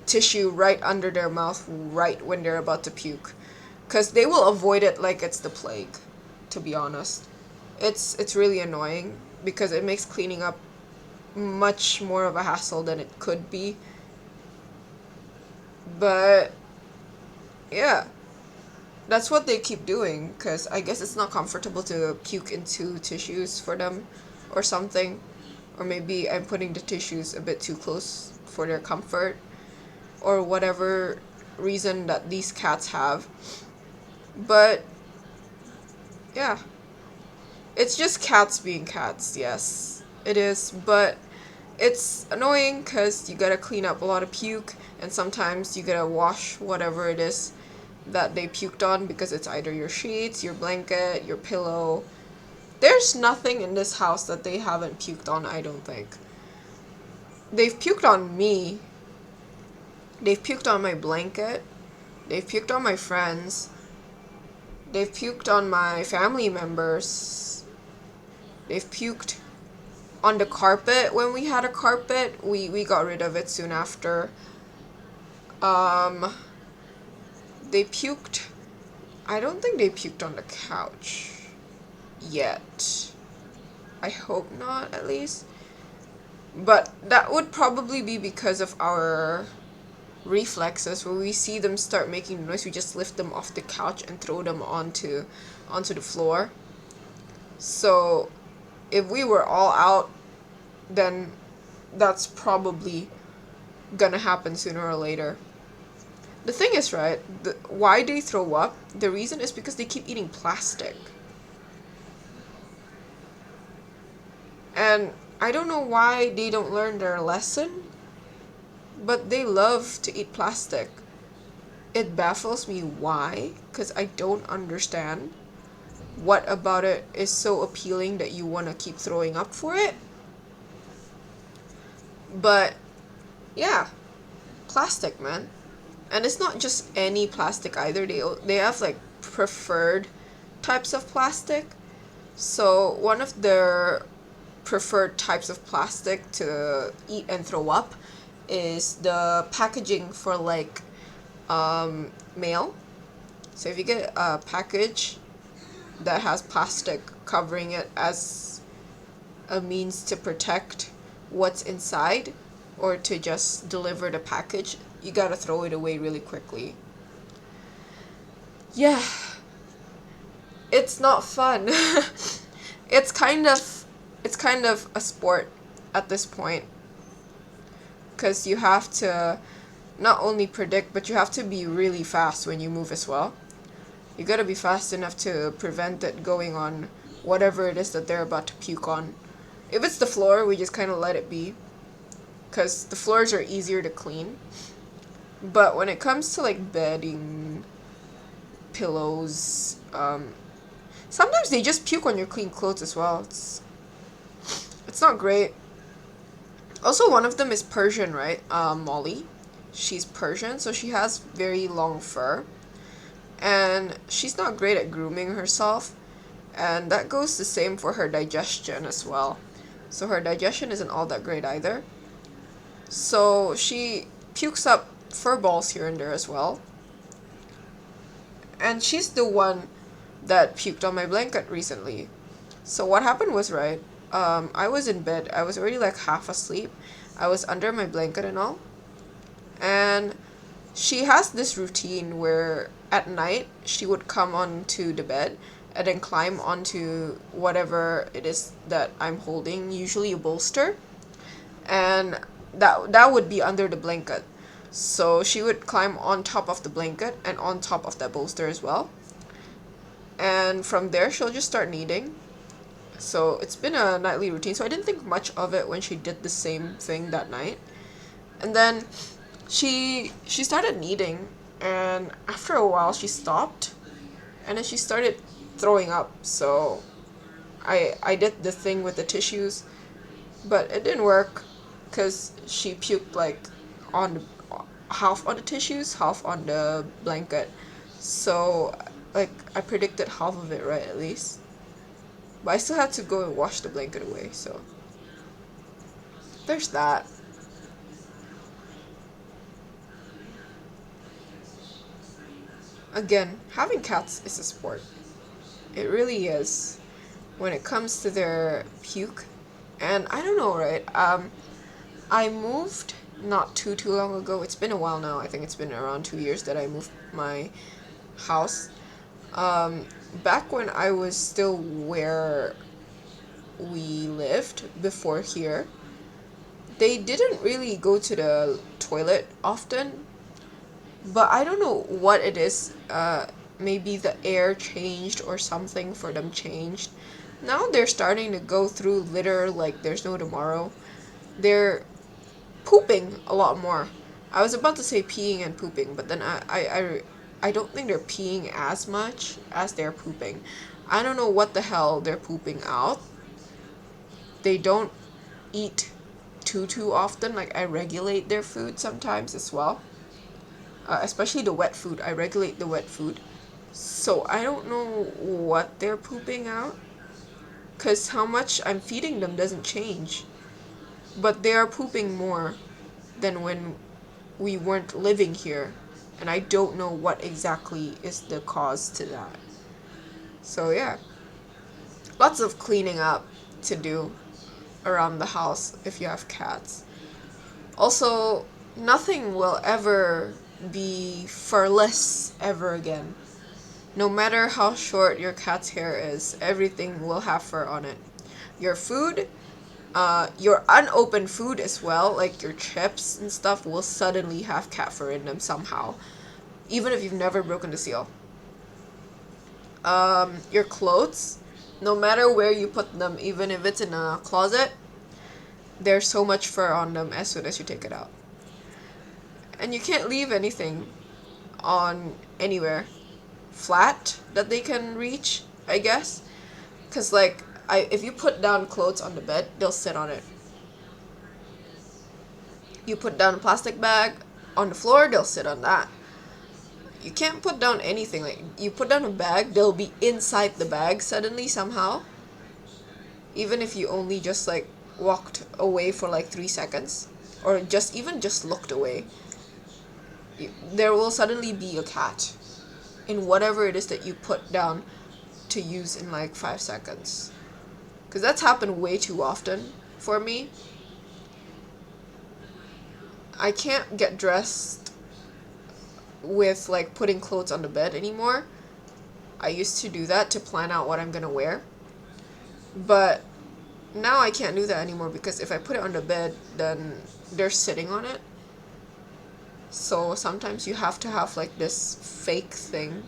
tissue right under their mouth right when they're about to puke, because they will avoid it like it's the plague, to be honest. It's really annoying because it makes cleaning up much more of a hassle than it could be. But yeah, that's what they keep doing, because I guess it's not comfortable to puke into tissues for them or something. Or maybe I'm putting the tissues a bit too close for their comfort, or whatever reason that these cats have. But yeah, it's just cats being cats, yes, it is. But it's annoying because you gotta clean up a lot of puke, and sometimes you gotta wash whatever it is that they puked on, because it's either your sheets, your blanket, your pillow. There's nothing in this house that they haven't puked on, I don't think. They've puked on me. They've puked on my blanket. They've puked on my friends. They've puked on my family members. They've puked on the carpet when we had a carpet. We got rid of it soon after. Um, they puked. I don't think they puked on the couch yet. I hope not, at least. But that would probably be because of our reflexes. When we see them start making noise, we just lift them off the couch and throw them onto the floor. So if we were all out, then that's probably gonna happen sooner or later. The thing is, right, why they throw up, the reason is because they keep eating plastic. And I don't know why they don't learn their lesson, but they love to eat plastic. It baffles me why, because I don't understand what about it is so appealing that you want to keep throwing up for it. But yeah, plastic, man. And it's not just any plastic either. They have like preferred types of plastic. So one of their preferred types of plastic to eat and throw up is the packaging for like mail. So if you get a package that has plastic covering it as a means to protect what's inside, or to just deliver the package, you gotta throw it away really quickly. Yeah, it's not fun. it's kind of it's kind of a sport at this point, because you have to not only predict, but you have to be really fast when you move as well. You gotta be fast enough to prevent it going on whatever it is that they're about to puke on. If it's the floor, we just kind of let it be, because the floors are easier to clean. But when it comes to like bedding, pillows, sometimes they just puke on your clean clothes as well. It's not great. Also, one of them is Persian, right? Molly. She's Persian, so she has very long fur. and she's not great at grooming herself, and that goes the same for her digestion as well. So her digestion isn't all that great either. So she pukes up fur balls here and there as well. And she's the one that puked on my blanket recently. So what happened was, right, I was in bed. I was already like half asleep. I was under my blanket and all. And she has this routine where at night she would come onto the bed and then climb onto whatever it is that I'm holding, usually a bolster, and that would be under the blanket. So she would climb on top of the blanket and on top of that bolster as well. And from there she'll just start kneading. So it's been a nightly routine. So I didn't think much of it when she did the same thing that night. And then she started kneading, and after a while she stopped, and then she started throwing up. So I did the thing with the tissues, but it didn't work because she puked like on the, half on the tissues, half on the blanket. So like I predicted half of it right at least. But I still had to go and wash the blanket away, so there's that. Again, having cats is a sport. It really is. When it comes to their puke. And I don't know, right? I moved not too long ago. It's been a while now. I think it's been around 2 years that I moved my house. Back when I was still where we lived before here, they didn't really go to the toilet often, but I don't know what it is. Maybe the air changed or something for them changed. Now they're starting to go through litter like there's no tomorrow. They're pooping a lot more. I was about to say peeing and pooping, but then I don't think they're peeing as much as they're pooping. I don't know what the hell they're pooping out. They don't eat too often. Like I regulate their food sometimes as well. Especially the wet food. I regulate the wet food. So I don't know what they're pooping out. Because how much I'm feeding them doesn't change. But they are pooping more than when we weren't living here. And I don't know what exactly is the cause to that. So yeah. Lots of cleaning up to do around the house if you have cats. Also, nothing will ever be furless ever again. No matter how short your cat's hair is, everything will have fur on it. Your food, your unopened food as well, like your chips and stuff, will suddenly have cat fur in them somehow, even if you've never broken the seal. Your clothes, no matter where you put them, even if it's in a closet, there's so much fur on them as soon as you take it out. And you can't leave anything on anywhere flat that they can reach, I guess. Because, like, if you put down clothes on the bed, they'll sit on it. You put down a plastic bag on the floor, they'll sit on that. You can't put down anything. Like, you put down a bag, they'll be inside the bag suddenly, somehow. Even if you only just, like, walked away for, like, 3 seconds. Or just looked away. There will suddenly be a cat in whatever it is that you put down to use in like 5 seconds. Because that's happened way too often for me. I can't get dressed with like putting clothes on the bed anymore. I used to do that to plan out what I'm gonna wear. But now I can't do that anymore because if I put it on the bed, then they're sitting on it. So sometimes you have to have like this fake thing.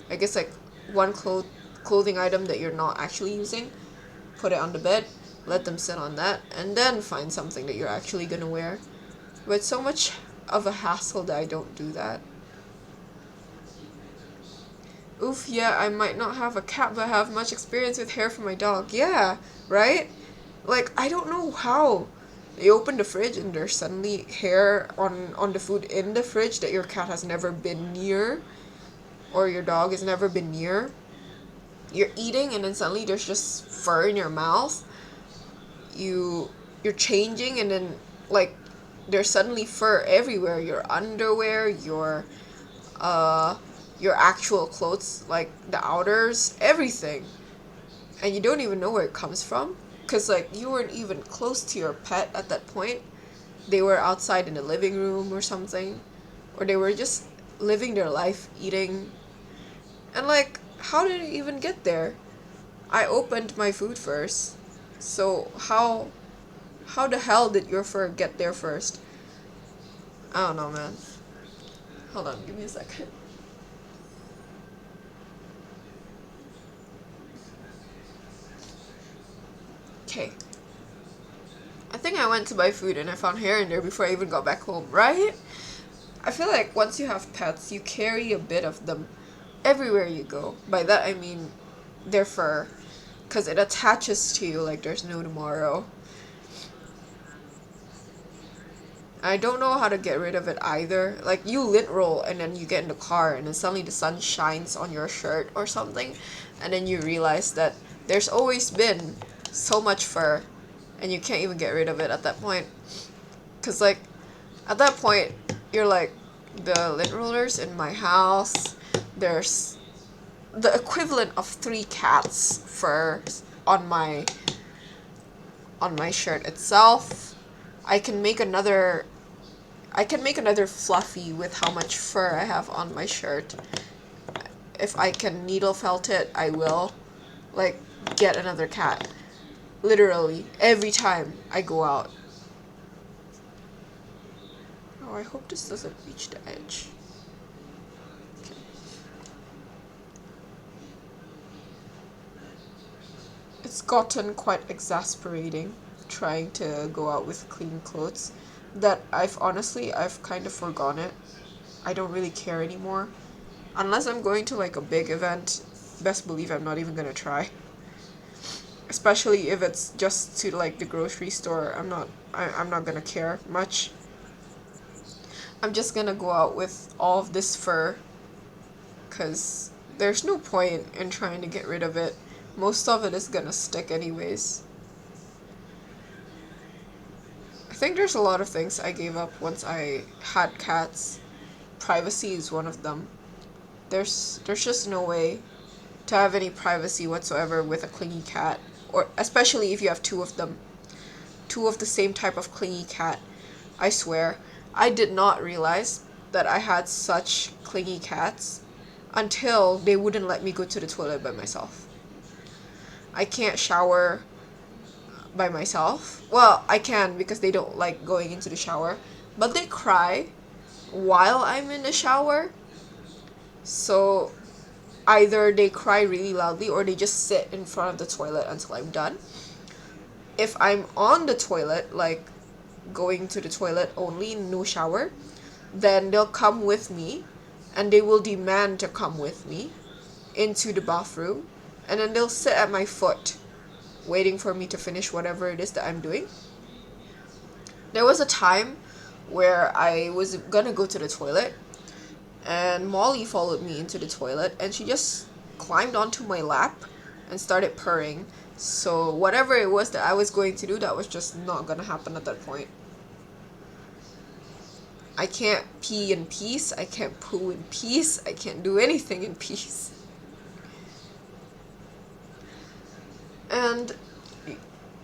I guess like one clothing item that you're not actually using. Put it on the bed, let them sit on that, and then find something that you're actually gonna wear. But it's so much of a hassle that I don't do that. Oof, yeah, I might not have a cat, but I have much experience with hair from my dog. Yeah, right? Like, I don't know how. You open the fridge and there's suddenly hair on the food in the fridge that your cat has never been near. or your dog has never been near, you're eating and then suddenly there's just fur in your mouth. You're changing and then like there's suddenly fur everywhere. Your underwear, uh your actual clothes, like the outers, everything. And you don't even know where it comes from because like you weren't even close to your pet at that point. They were outside in the living room or something, or they were just living their life eating. And like, how did it even get there? I opened my food first. So how the hell did your fur get there first? I don't know, man. Hold on, give me a second. Okay. I think I went to buy food and I found hair in there before I even got back home, right? I feel like once you have pets, you carry a bit of them everywhere you go. By that I mean their fur, because it attaches to you like there's no tomorrow. I don't know how to get rid of it either. Like you lint roll and then you get in the car and then suddenly the sun shines on your shirt or something, and then you realize that there's always been so much fur and you can't even get rid of it at that point. Cause like at that point you're like, the lint rollers in my house, there's the equivalent of 3 cats fur on my shirt itself. I can make another fluffy with how much fur I have on my shirt. If I can needle felt it, I will. Like, get another cat. Literally, every time I go out. Oh, I hope this doesn't reach the edge. Okay. It's gotten quite exasperating trying to go out with clean clothes that I've kind of forgone it. I don't really care anymore. Unless I'm going to like a big event, best believe I'm not even gonna try. Especially if it's just to like the grocery store, I'm not gonna care much. I'm just gonna go out with all of this fur cuz there's no point in trying to get rid of it. Most of it is gonna stick anyways. I think there's a lot of things I gave up once I had cats. Privacy is one of them. There's just no way to have any privacy whatsoever with a clingy cat, or especially if you have two of them. Two of the same type of clingy cat. I swear, I did not realize that I had such clingy cats until they wouldn't let me go to the toilet by myself. I can't shower by myself. Well, I can because they don't like going into the shower, but they cry while I'm in the shower. So either they cry really loudly or they just sit in front of the toilet until I'm done. If I'm on the toilet, like going to the toilet only, no shower, then they'll come with me and they will demand to come with me into the bathroom, and then they'll sit at my foot waiting for me to finish whatever it is that I'm doing. There was a time where I was gonna go to the toilet and Molly followed me into the toilet and she just climbed onto my lap and started purring. So whatever it was that I was going to do, that was just not gonna happen at that point. I can't pee in peace, I can't poo in peace, I can't do anything in peace. And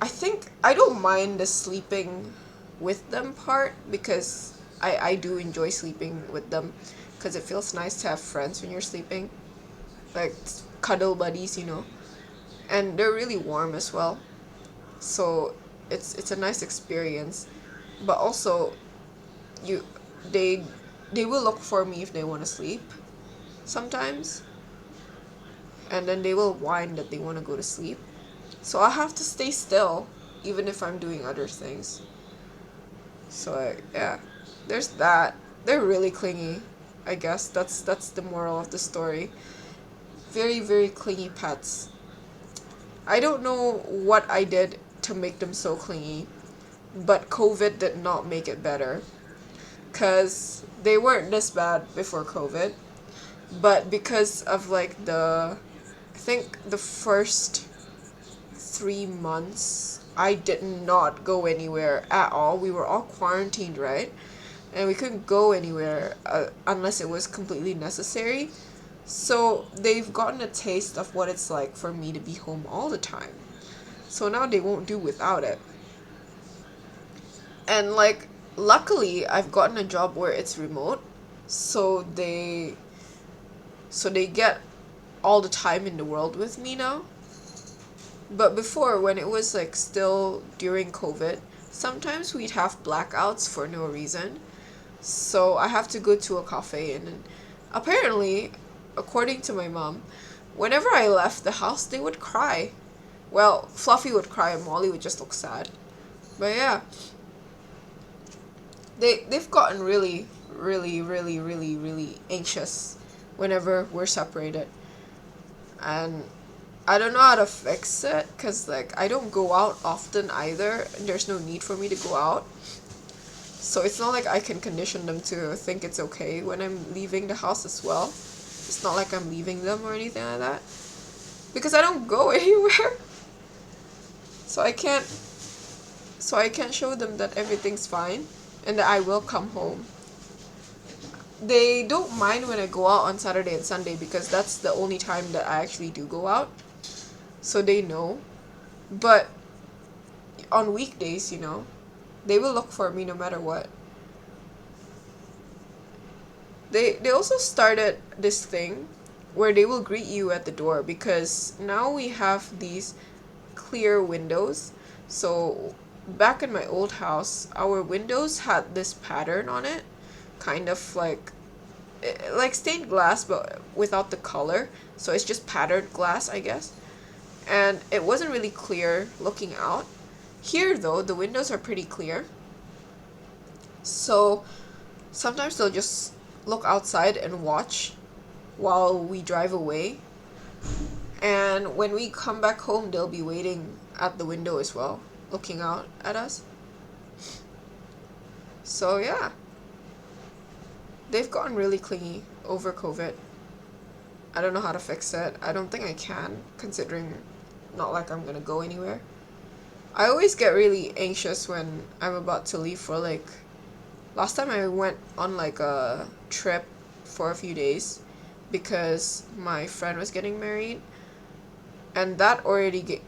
I think I don't mind the sleeping with them part because I do enjoy sleeping with them because it feels nice to have friends when you're sleeping. Like cuddle buddies, you know. And they're really warm as well. So it's a nice experience. But also you they they will look for me if they want to sleep sometimes. And then they will whine that they want to go to sleep. So I have to stay still even if I'm doing other things. So yeah, there's that. They're really clingy. I guess that's the moral of the story. Very very clingy pets. I don't know what I did to make them so clingy, but COVID did not make it better. Cause they weren't this bad before COVID. But because of like I think the first 3 months, I did not go anywhere at all. We were all quarantined, right? And we couldn't go anywhere unless it was completely necessary. So they've gotten a taste of what it's like for me to be home all the time. So now they won't do without it. And like, luckily, I've gotten a job where it's remote, so they get all the time in the world with me now. But before, when it was like still during COVID, sometimes we'd have blackouts for no reason. So I have to go to a cafe, and apparently, according to my mom, whenever I left the house, they would cry. Well, Fluffy would cry and Molly would just look sad. But yeah, they've gotten really, really, really, really, really anxious whenever we're separated. And I don't know how to fix it because like I don't go out often either. There's no need for me to go out. So it's not like I can condition them to think it's okay when I'm leaving the house as well. It's not like I'm leaving them or anything like that. Because I don't go anywhere. So I can't show them that everything's fine and that I will come home. They don't mind when I go out on Saturday and Sunday because that's the only time that I actually do go out. So they know. But on weekdays, they will look for me no matter what. They also started this thing where they will greet you at the door because now we have these clear windows. So back in my old house, our windows had this pattern on it, kind of like stained glass but without the color. So it's just patterned glass, I guess. And it wasn't really clear looking out. Here though, the windows are pretty clear. So sometimes they'll just look outside and watch while we drive away. And when we come back home, they'll be waiting at the window as well, looking out at us. So yeah, they've gotten really clingy over COVID. I don't know how to fix it. I don't think I can, considering not like I'm gonna go anywhere. I always get really anxious when I'm about to leave for like last time I went on like a trip for a few days because my friend was getting married, and that already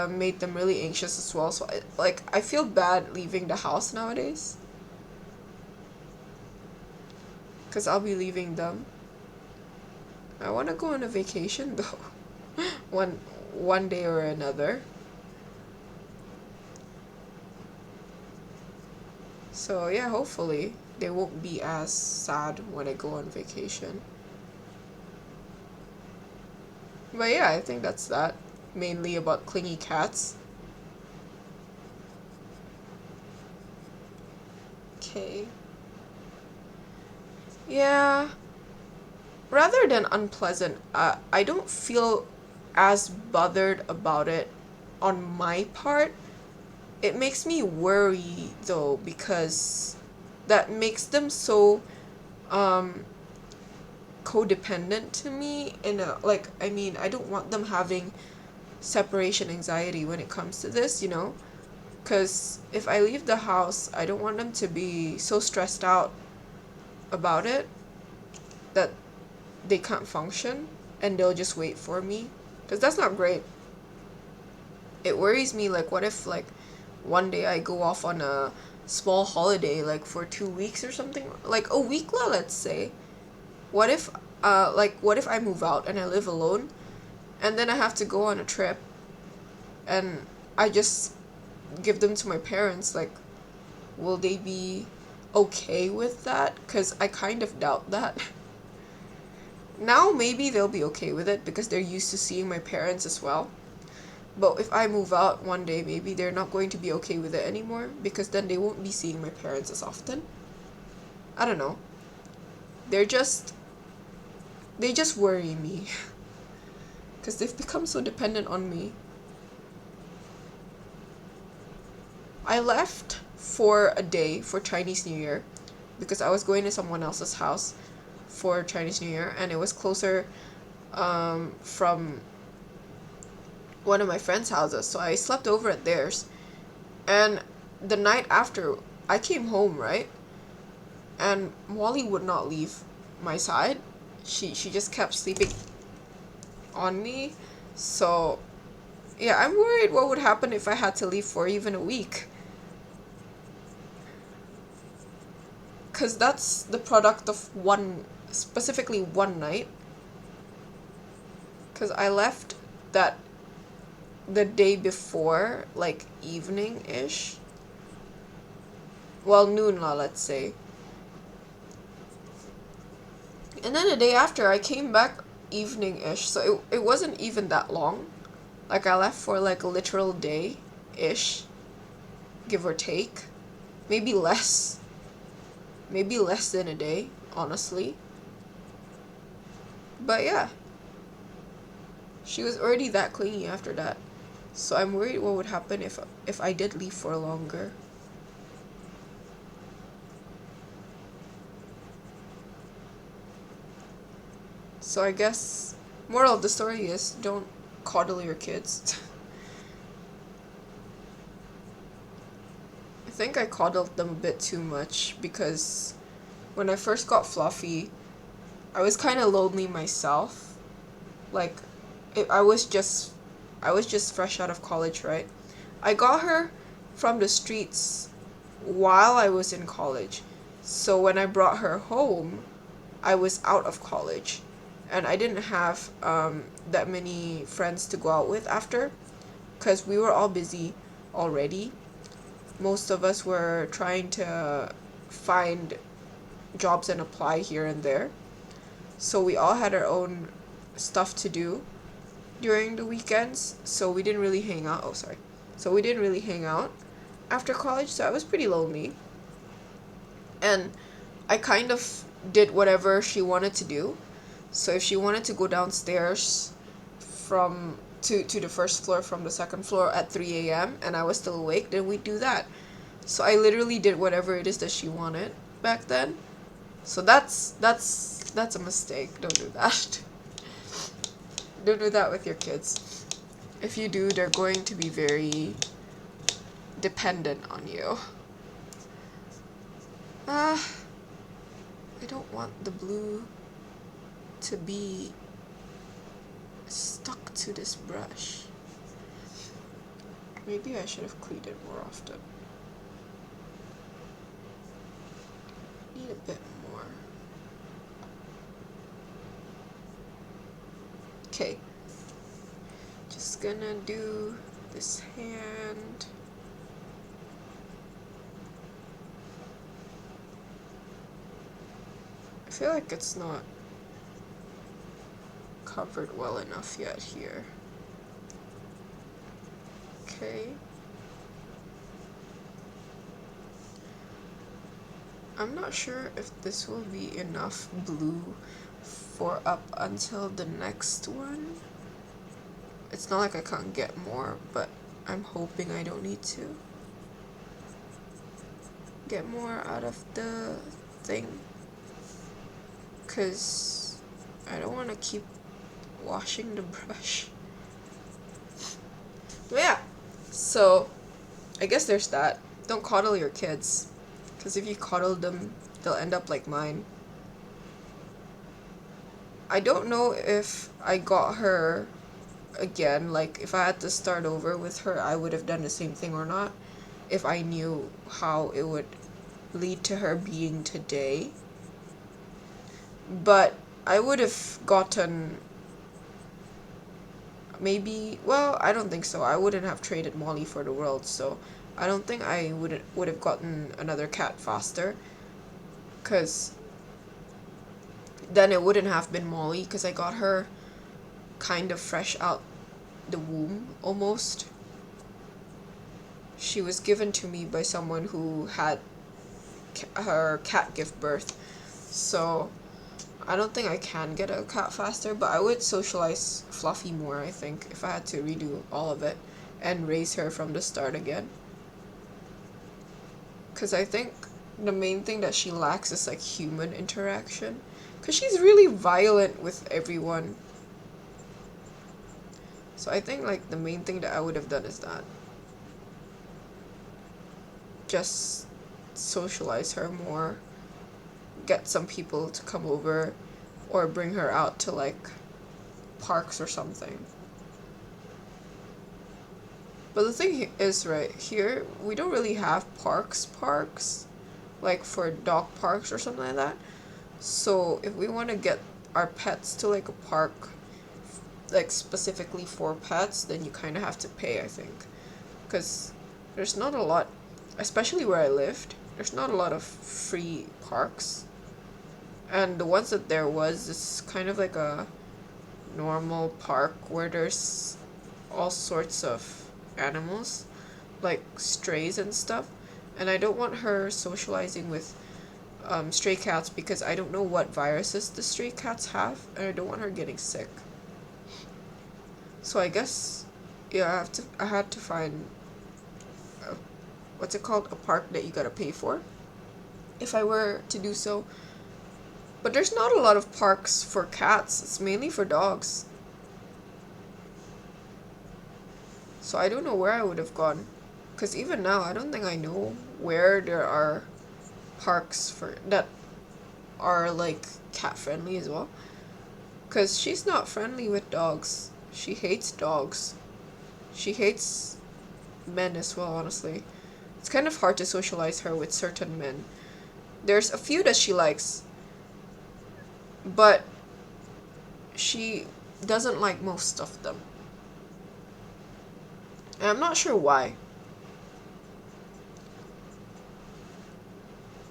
made them really anxious as well. So I feel bad leaving the house nowadays because I'll be leaving them. I want to go on a vacation though, one day or another. So yeah, hopefully they won't be as sad when I go on vacation. But yeah, I think that's that. Mainly about clingy cats. Okay. Yeah. Rather than unpleasant, I don't feel as bothered about it on my part. It makes me worry though because that makes them so um codependent to me in a like I mean I don't want them having separation anxiety when it comes to this. Because if I leave the house, I don't want them to be so stressed out about it that they can't function and they'll just wait for me. Because that's not great. It worries me, like, what if, like, one day I go off on a small holiday, like, for 2 weeks or something? Like, a week, let's say. What if, what if I move out and I live alone and then I have to go on a trip and I just give them to my parents? Like, will they be okay with that? Because I kind of doubt that. Now maybe they'll be okay with it because they're used to seeing my parents as well. But if I move out one day, maybe they're not going to be okay with it anymore because then they won't be seeing my parents as often. I don't know. They just worry me because they've become so dependent on me. I left for a day for Chinese New Year because I was going to someone else's house for Chinese New Year, and it was closer from one of my friends' houses, so I slept over at theirs. And the night after, I came home, right? And Molly would not leave my side. She just kept sleeping on me. So, yeah, I'm worried what would happen if I had to leave for even a week. Because that's the product of specifically one night. Because I left that the day before, like evening-ish. Well, noon lah, let's say. And then the day after, I came back evening-ish, so it wasn't even that long. Like, I left for like a literal day-ish, give or take. Maybe less. Maybe less than a day, honestly. But yeah. She was already that clingy after that. So I'm worried what would happen if I did leave for longer. So I guess moral of the story is don't coddle your kids. I think I coddled them a bit too much because when I first got Fluffy, I was kind of lonely myself. Like, I was just fresh out of college, right? I got her from the streets while I was in college. So when I brought her home, I was out of college. And I didn't have that many friends to go out with after, because we were all busy already. Most of us were trying to find jobs and apply here and there. So we all had our own stuff to do during the weekends, so we didn't really hang out. So we didn't really hang out after college, so I was pretty lonely. And I kind of did whatever she wanted to do. So if she wanted to go downstairs to the first floor from the second floor at 3 a.m. and I was still awake, then we'd do that. So I literally did whatever it is that she wanted back then. So that's a mistake. Don't do that. Don't do that with your kids. If you do, they're going to be very dependent on you. I don't want the blue to be stuck to this brush. Maybe I should have cleaned it more often. Need a bit more. Okay. Just gonna do this hand. I feel like it's not covered well enough yet here. Okay. I'm not sure if this will be enough blue for up until the next one. It's not like I can't get more, but I'm hoping I don't need to get more out of the thing, because I don't want to keep washing the brush. But yeah, so I guess there's that. Don't coddle your kids, because if you coddle them, they'll end up like mine. I don't know if I got her again, like if I had to start over with her, I would have done the same thing or not, if I knew how it would lead to her being today. But I would have gotten maybe, well, I don't think so. I wouldn't have traded Molly for the world, so I don't think I would have gotten another cat faster, because then it wouldn't have been Molly, because I got her kind of fresh out the womb, almost. She was given to me by someone who had her cat give birth, so I don't think I can get a cat faster, but I would socialize Fluffy more, I think, if I had to redo all of it and raise her from the start again. Because I think the main thing that she lacks is like human interaction, Because she's really violent with everyone. So I think like the main thing that I would have done is that. Just socialize her more. Get some people to come over. Or bring her out to like parks or something. But the thing is, right, here, we don't really have parks, like for dog parks or something like that. So if we want to get our pets to like a park, like specifically for pets, then you kind of have to pay, I think. Because there's not a lot, especially where I lived, there's not a lot of free parks. And the ones that there was is kind of like a normal park where there's all sorts of animals, like strays and stuff. And I don't want her socializing with stray cats because I don't know what viruses the stray cats have, and I don't want her getting sick. So I guess, yeah, I had to find what's it called, a park that you gotta pay for, if I were to do so. But there's not a lot of parks for cats. It's mainly for dogs. So I don't know where I would have gone. Because even now, I don't think I know where there are parks for that are like cat friendly as well. Because she's not friendly with dogs. She hates dogs. She hates men as well, honestly. It's kind of hard to socialize her with certain men. There's a few that she likes, but she doesn't like most of them. And I'm not sure why.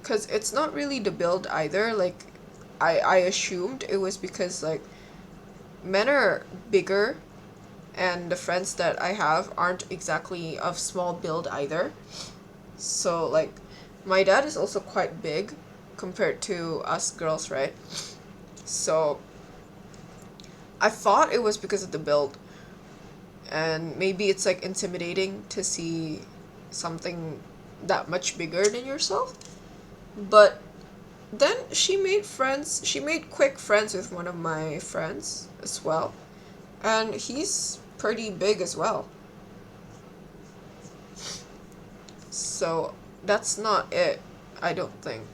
Because it's not really the build either. Like, I assumed it was because, like, men are bigger, and the friends that I have aren't exactly of small build either. So, like, my dad is also quite big compared to us girls, right? So, I thought it was because of the build. And maybe it's, like, intimidating to see something that much bigger than yourself. But then she made friends. She made quick friends with one of my friends as well. And he's pretty big as well. So that's not it, I don't think.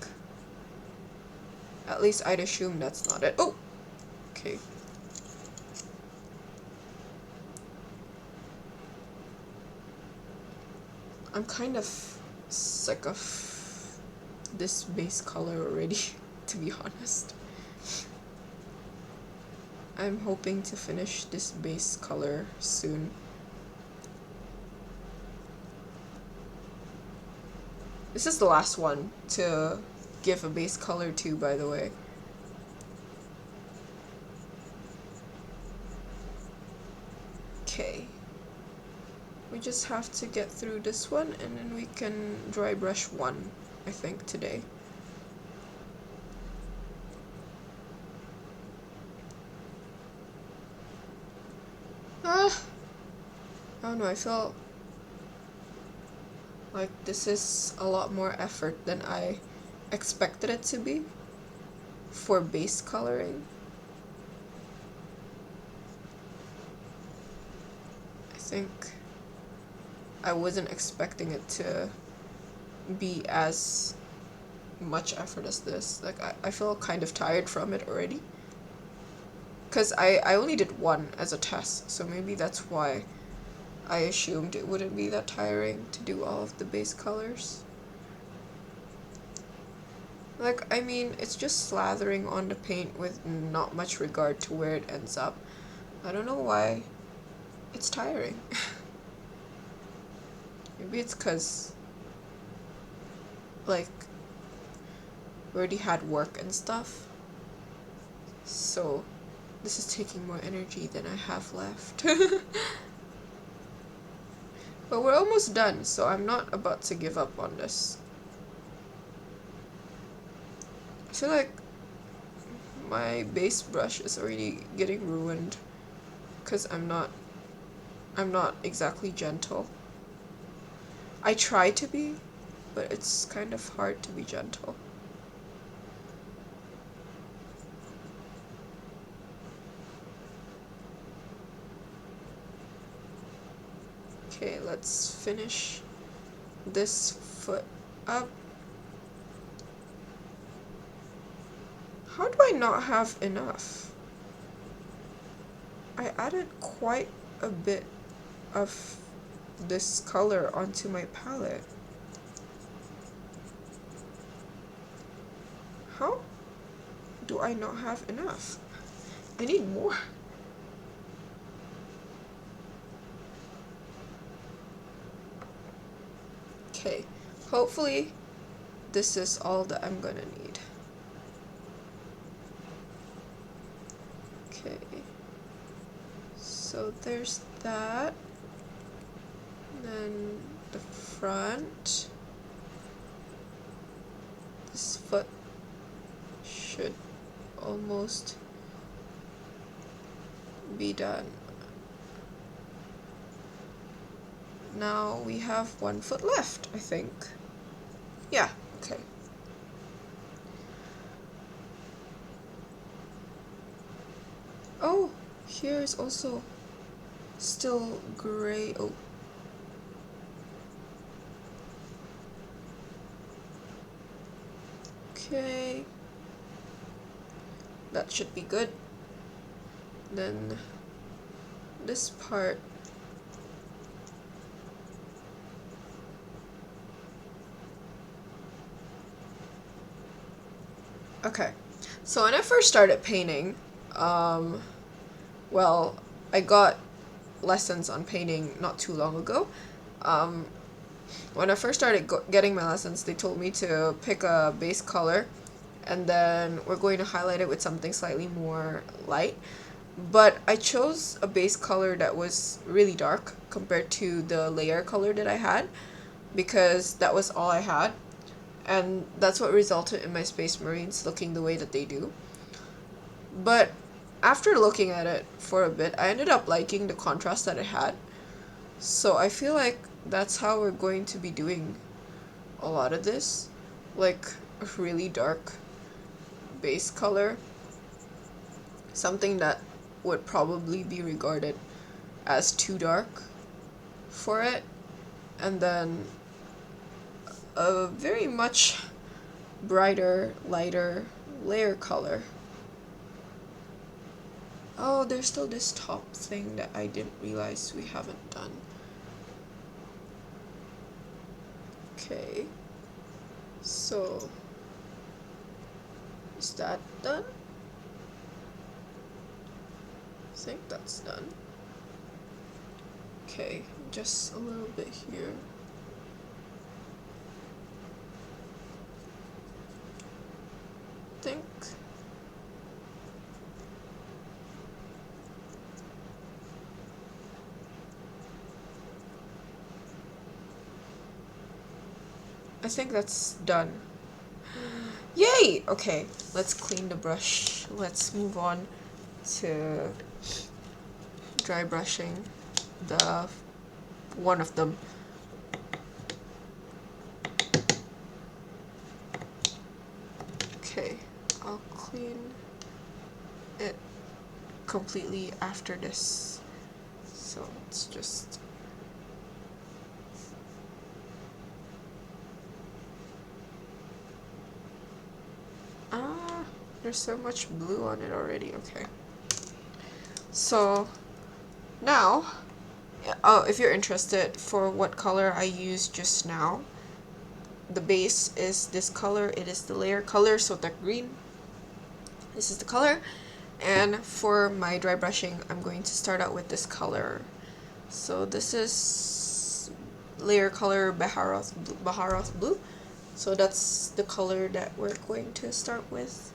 At least I'd assume that's not it. Oh! Okay. I'm kind of sick of this base color already, to be honest. I'm hoping to finish this base color soon. This is the last one to give a base color to, by the way. Okay. We just have to get through this one, and then we can dry brush one, I think, today. I don't know, I feel like this is a lot more effort than I expected it to be for base coloring. I think I wasn't expecting it to be as much effort as this. Like, I feel kind of tired from it already. Because I only did one as a test, so maybe that's why I assumed it wouldn't be that tiring to do all of the base colors. Like, I mean, it's just slathering on the paint with not much regard to where it ends up. I don't know why it's tiring. Maybe it's because, like, we already had work and stuff. So, this is taking more energy than I have left. But we're almost done, so I'm not about to give up on this. I feel like my base brush is already getting ruined because I'm not exactly gentle. I try to be, but it's kind of hard to be gentle. Okay, let's finish this foot up. How do I not have enough? I added quite a bit of this color onto my palette. How do I not have enough? I need more. Okay, hopefully this is all that I'm gonna need. Okay, so there's that. Then the front. This foot should almost be done. Now we have 1 foot left, I think. Yeah, okay. Oh, here's also still gray. Oh. Okay. That should be good. Then this part. Okay, so when I first started painting, well, I got lessons on painting not too long ago. When I first started getting my lessons, they told me to pick a base color, and then we're going to highlight it with something slightly more light. But I chose a base color that was really dark compared to the layer color that I had, because that was all I had. And that's what resulted in my Space Marines looking the way that they do. But after looking at it for a bit, I ended up liking the contrast that it had. So I feel like that's how we're going to be doing a lot of this. Like a really dark base color. Something that would probably be regarded as too dark for it. And then a very much brighter, lighter layer color. Oh, there's still this top thing that I didn't realize we haven't done. Okay, so is that done? I think that's done. Okay, just a little bit here. Think. I think that's done. Yay! Okay, let's clean the brush. Let's move on to dry brushing the one of them. Okay, I'll clean it completely after this. So let's just there's so much blue on it already. Okay. So now, oh, if you're interested for what color I used just now, the base is this color. It is the layer color, so dark green. This is the color. And for my dry brushing, I'm going to start out with this color. So this is layer color Baharoth blue. So that's the color that we're going to start with.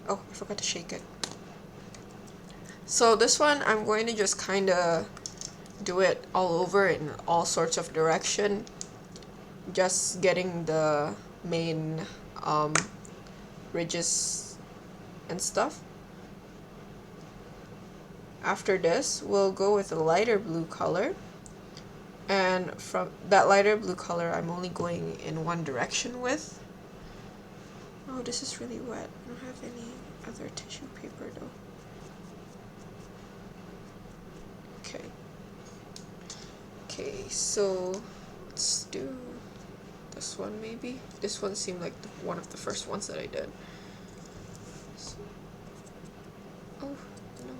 Oh, I forgot to shake it. So this one, I'm going to just kind of do it all over in all sorts of direction. Just getting the main ridges and stuff. After this, we'll go with a lighter blue color. And from that lighter blue color, I'm only going in one direction with. Oh, this is really wet. I don't have any other tissue paper though. Okay, so let's do this one maybe. This one seemed like one of the first ones that I did. So, oh, no.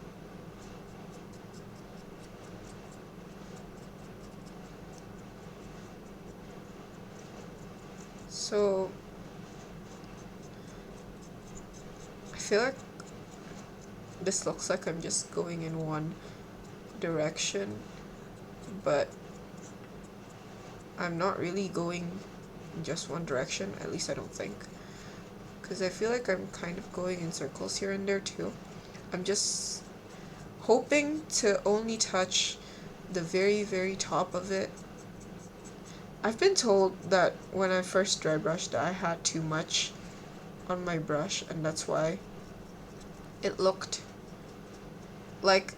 So, I feel like this looks like I'm just going in one direction, but I'm not really going in just one direction, at least I don't think. Because I feel like I'm kind of going in circles here and there too. I'm just hoping to only touch the very, very top of it. I've been told that when I first dry brushed I had too much on my brush, and that's why it looked like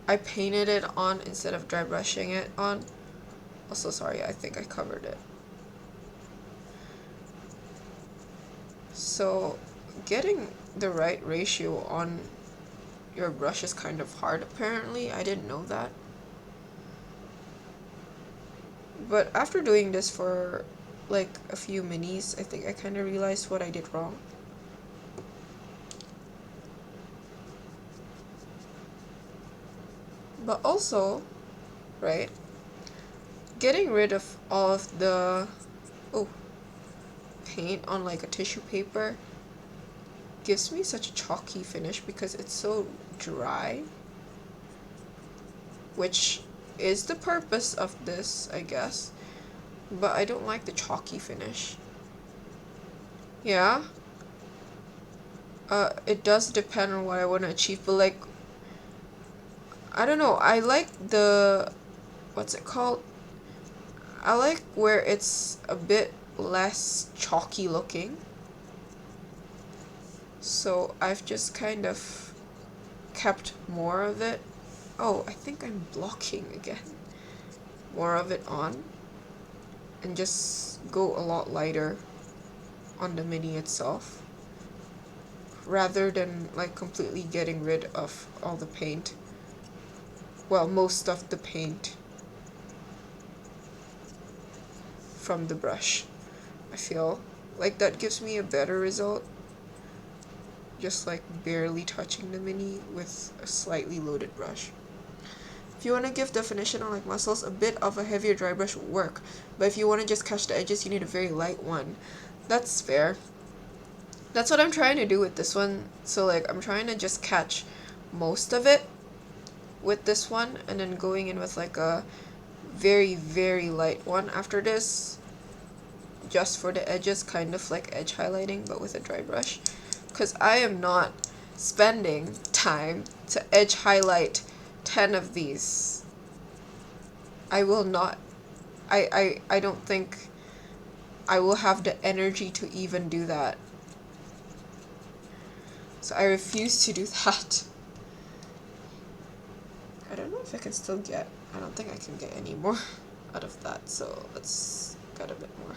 I painted it on instead of dry brushing it on. Also, sorry, I think I covered it. So, getting the right ratio on your brush is kind of hard apparently. I didn't know that. But after doing this for like a few minis, I think I kind of realized what I did wrong. But also, right, getting rid of all of the paint on like a tissue paper gives me such a chalky finish because it's so dry, which is the purpose of this, I guess, but I don't like the chalky finish. Yeah, it does depend on what I want to achieve, but like, I don't know, I like the, what's it called? I like where it's a bit less chalky looking. So I've just kind of kept more of it. Oh, I think I'm blocking again. More of it on. And just go a lot lighter on the mini itself. Rather than like completely getting rid of all the paint. Well, most of the paint from the brush. I feel like that gives me a better result. Just like barely touching the mini with a slightly loaded brush. If you want to give definition on like muscles, a bit of a heavier dry brush will work. But if you want to just catch the edges, you need a very light one. That's fair. That's what I'm trying to do with this one. So like I'm trying to just catch most of it with this one, and then going in with like a very, very light one after this. Just for the edges, kind of like edge highlighting, but with a dry brush. Because I am not spending time to edge highlight 10 of these. I will not. I don't think I will have the energy to even do that. So I refuse to do that. I don't know if I can still get, I don't think I can get any more out of that, so let's get a bit more.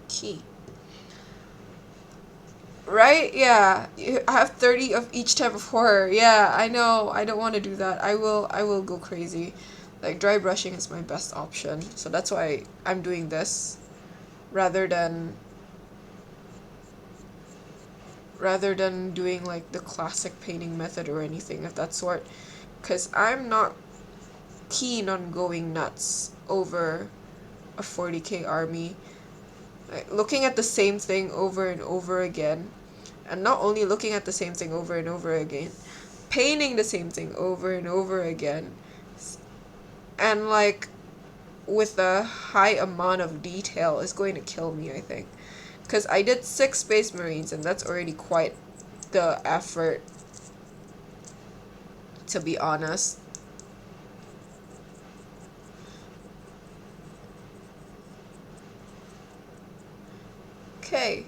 Key. Right? Yeah. I have 30 of each type of horror. Yeah, I know. I don't want to do that. I will go crazy. Like dry brushing is my best option. So that's why I'm doing this rather than doing like the classic painting method or anything of that sort, cuz I'm not keen on going nuts over a 40k army. Like, looking at the same thing over and over again, and not only looking at the same thing over and over again, painting the same thing over and over again, and like with a high amount of detail is going to kill me, I think. Because I did 6 Space Marines, and that's already quite the effort, to be honest. Okay.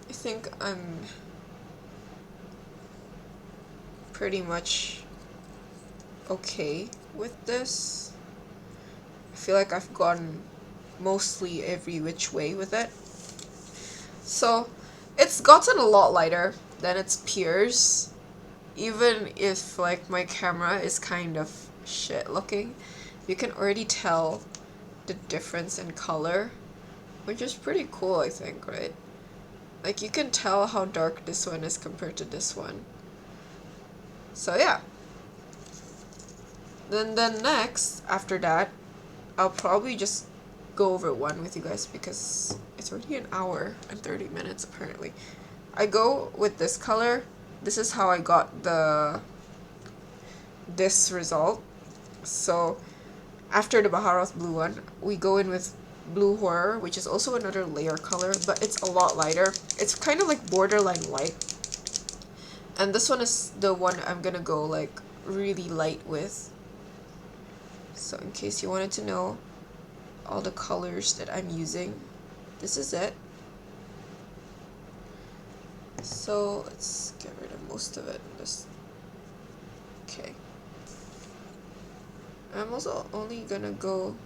I think I'm pretty much okay with this. I feel like I've gone mostly every which way with it. So it's gotten a lot lighter than its peers, even if like my camera is kind of shit looking. You can already tell the difference in color, which is pretty cool, I think, right? Like you can tell how dark this one is compared to this one. So yeah. Then next, after that, I'll probably just go over one with you guys because it's already an hour and 30 minutes apparently. I go with this color. This is how I got this result. So after the Baharoth blue one, we go in with Blue Horror, which is also another layer color, but it's a lot lighter. It's kind of like borderline white. And this one is the one I'm gonna go like really light with. So in case you wanted to know all the colors that I'm using, this is it. So let's get rid of most of it. Okay. I'm also only gonna go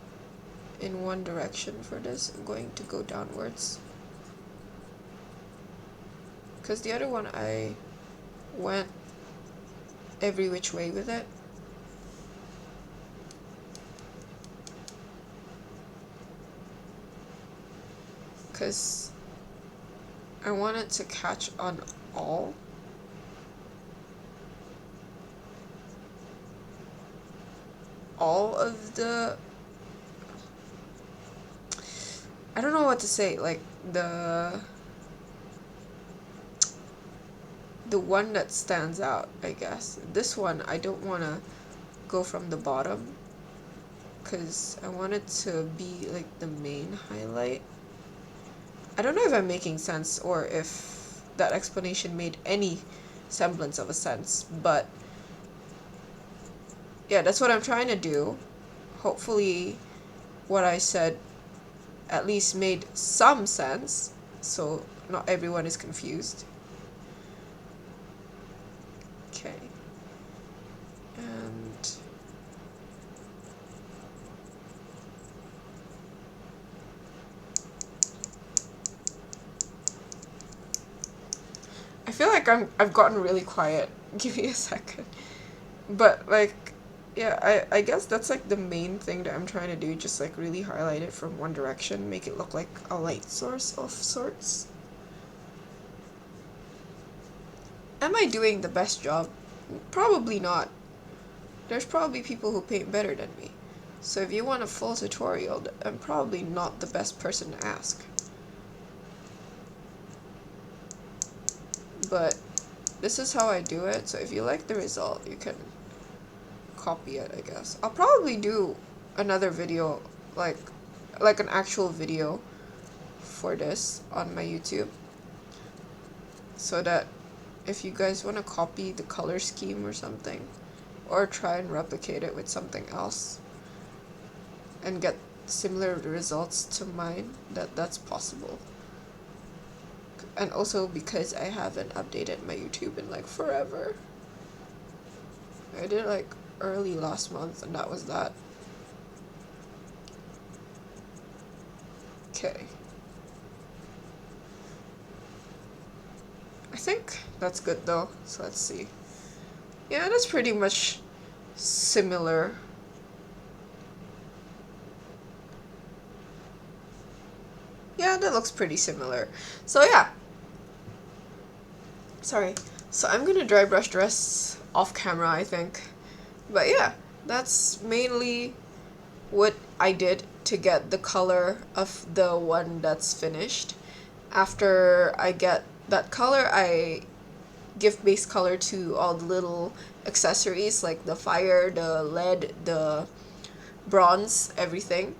in one direction for this. I'm going to go downwards. Because the other one I went every which way with it. Because I want it to catch on all. Of the, I don't know what to say, like the one that stands out, I guess. This one I don't want to go from the bottom because I want it to be like the main highlight. I don't know if I'm making sense or if that explanation made any semblance of a sense, but yeah, that's what I'm trying to do. Hopefully what I said at least made some sense, so not everyone is confused. Okay. And I feel like I've gotten really quiet. Give me a second. But like, yeah, I guess that's like the main thing that I'm trying to do, just like really highlight it from one direction, make it look like a light source of sorts. Am I doing the best job? Probably not. There's probably people who paint better than me. So if you want a full tutorial, I'm probably not the best person to ask. But this is how I do it, so if you like the result, you can copy it, I guess. I'll probably do another video, like an actual video for this on my YouTube, so that if you guys want to copy the color scheme or something, or try and replicate it with something else and get similar results to mine, that's possible. And also because I haven't updated my YouTube in like forever. I did like early last month and that was that. Okay. I think that's good though, so let's see. Yeah, that's pretty much similar. Yeah, that looks pretty similar. So yeah. Sorry. So I'm gonna dry brush the rest off camera, I think. But yeah, that's mainly what I did to get the color of the one that's finished. After I get that color, I give base color to all the little accessories like the fire, the lead, the bronze, everything.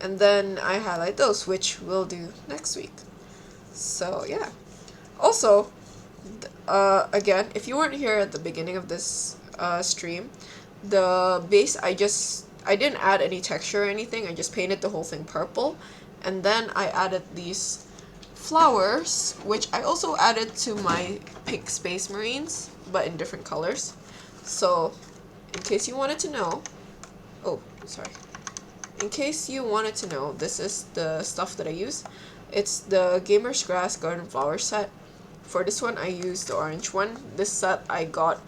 And then I highlight those, which we'll do next week. So yeah. Also, again, if you weren't here at the beginning of this stream, the base I didn't add any texture or anything. I just painted the whole thing purple, and then I added these flowers, which I also added to my pink Space Marines, but in different colors. So in case you wanted to know, oh, sorry. In case you wanted to know, this is the stuff that I use. It's the Gamer's Grass Garden Flower set. For this one, I used the orange one. This set I got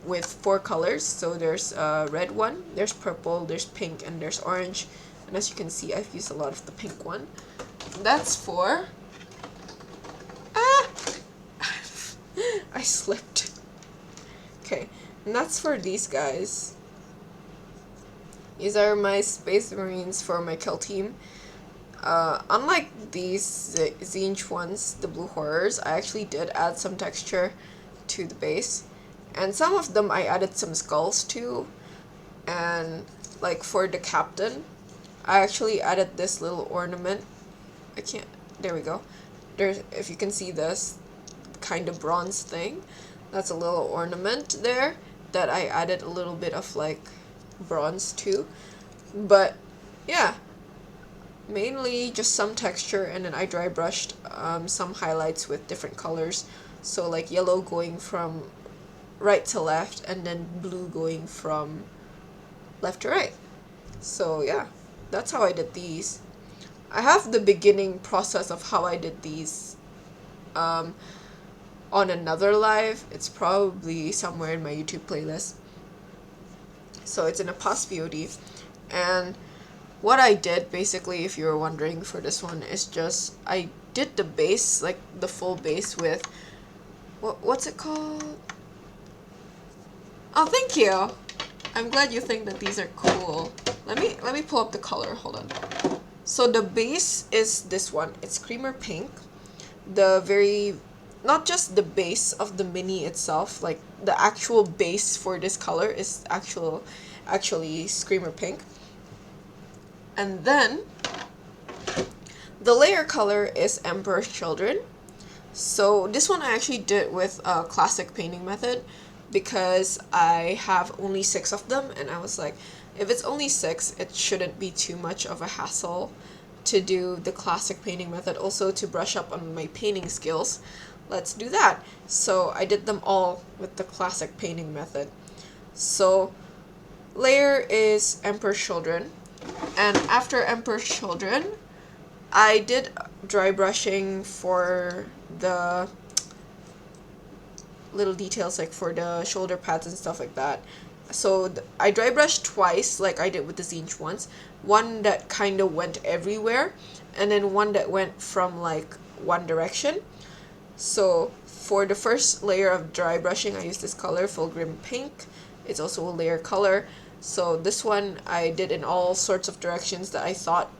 with 4 colors. So there's a red one, there's purple, there's pink, and there's orange. And as you can see, I've used a lot of the pink one. That's for... Ah! I slipped. Okay, and that's for these guys. These are my Space Marines for my kill team. Unlike these Tzeentch ones, the Blue Horrors, I actually did add some texture to the base. And some of them I added some skulls to. And like for the captain, I actually added this little ornament. There we go. There's, if you can see this kind of bronze thing, that's a little ornament there that I added a little bit of like bronze too. But yeah, mainly just some texture, and then I dry brushed some highlights with different colors. So like yellow going from right to left, and then blue going from left to right. So yeah, that's how I did these. I have the beginning process of how I did these on another live. It's probably somewhere in my YouTube playlist. So it's in a past VOD. And what I did, basically, if you're wondering for this one, is just I did the base, like the full base with what's it called? Oh, thank you. I'm glad you think that these are cool. Let me pull up the color. Hold on. So the base is this one. It's Creamer Pink. Not just the base of the mini itself, like the actual base for this color is actually Screamer Pink. And then the layer color is Emperor's Children. So this one I actually did with a classic painting method because I have only 6 of them, and I was like, if it's only 6, it shouldn't be too much of a hassle to do the classic painting method, also to brush up on my painting skills. Let's do that. So I did them all with the classic painting method. So layer is Emperor's Children, and after Emperor's Children, I did dry brushing for the little details, like for the shoulder pads and stuff like that. So I dry brushed twice, like I did with the Tzeentch ones. One that kind of went everywhere, and then one that went from like one direction. So for the first layer of dry brushing, I used this color, Fulgrim Pink. It's also a layer color. So this one I did in all sorts of directions that I thought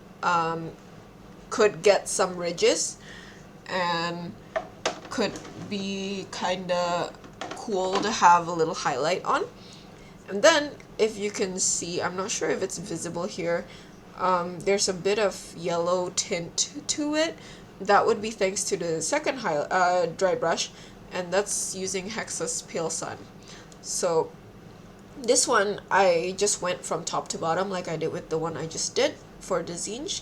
could get some ridges and could be kind of cool to have a little highlight on. And then, if you can see, I'm not sure if it's visible here, there's a bit of yellow tint to it. That would be thanks to the second dry brush, and that's using Hexa's Pale Sun. So this one, I just went from top to bottom like I did with the one I just did for the Tzeentch.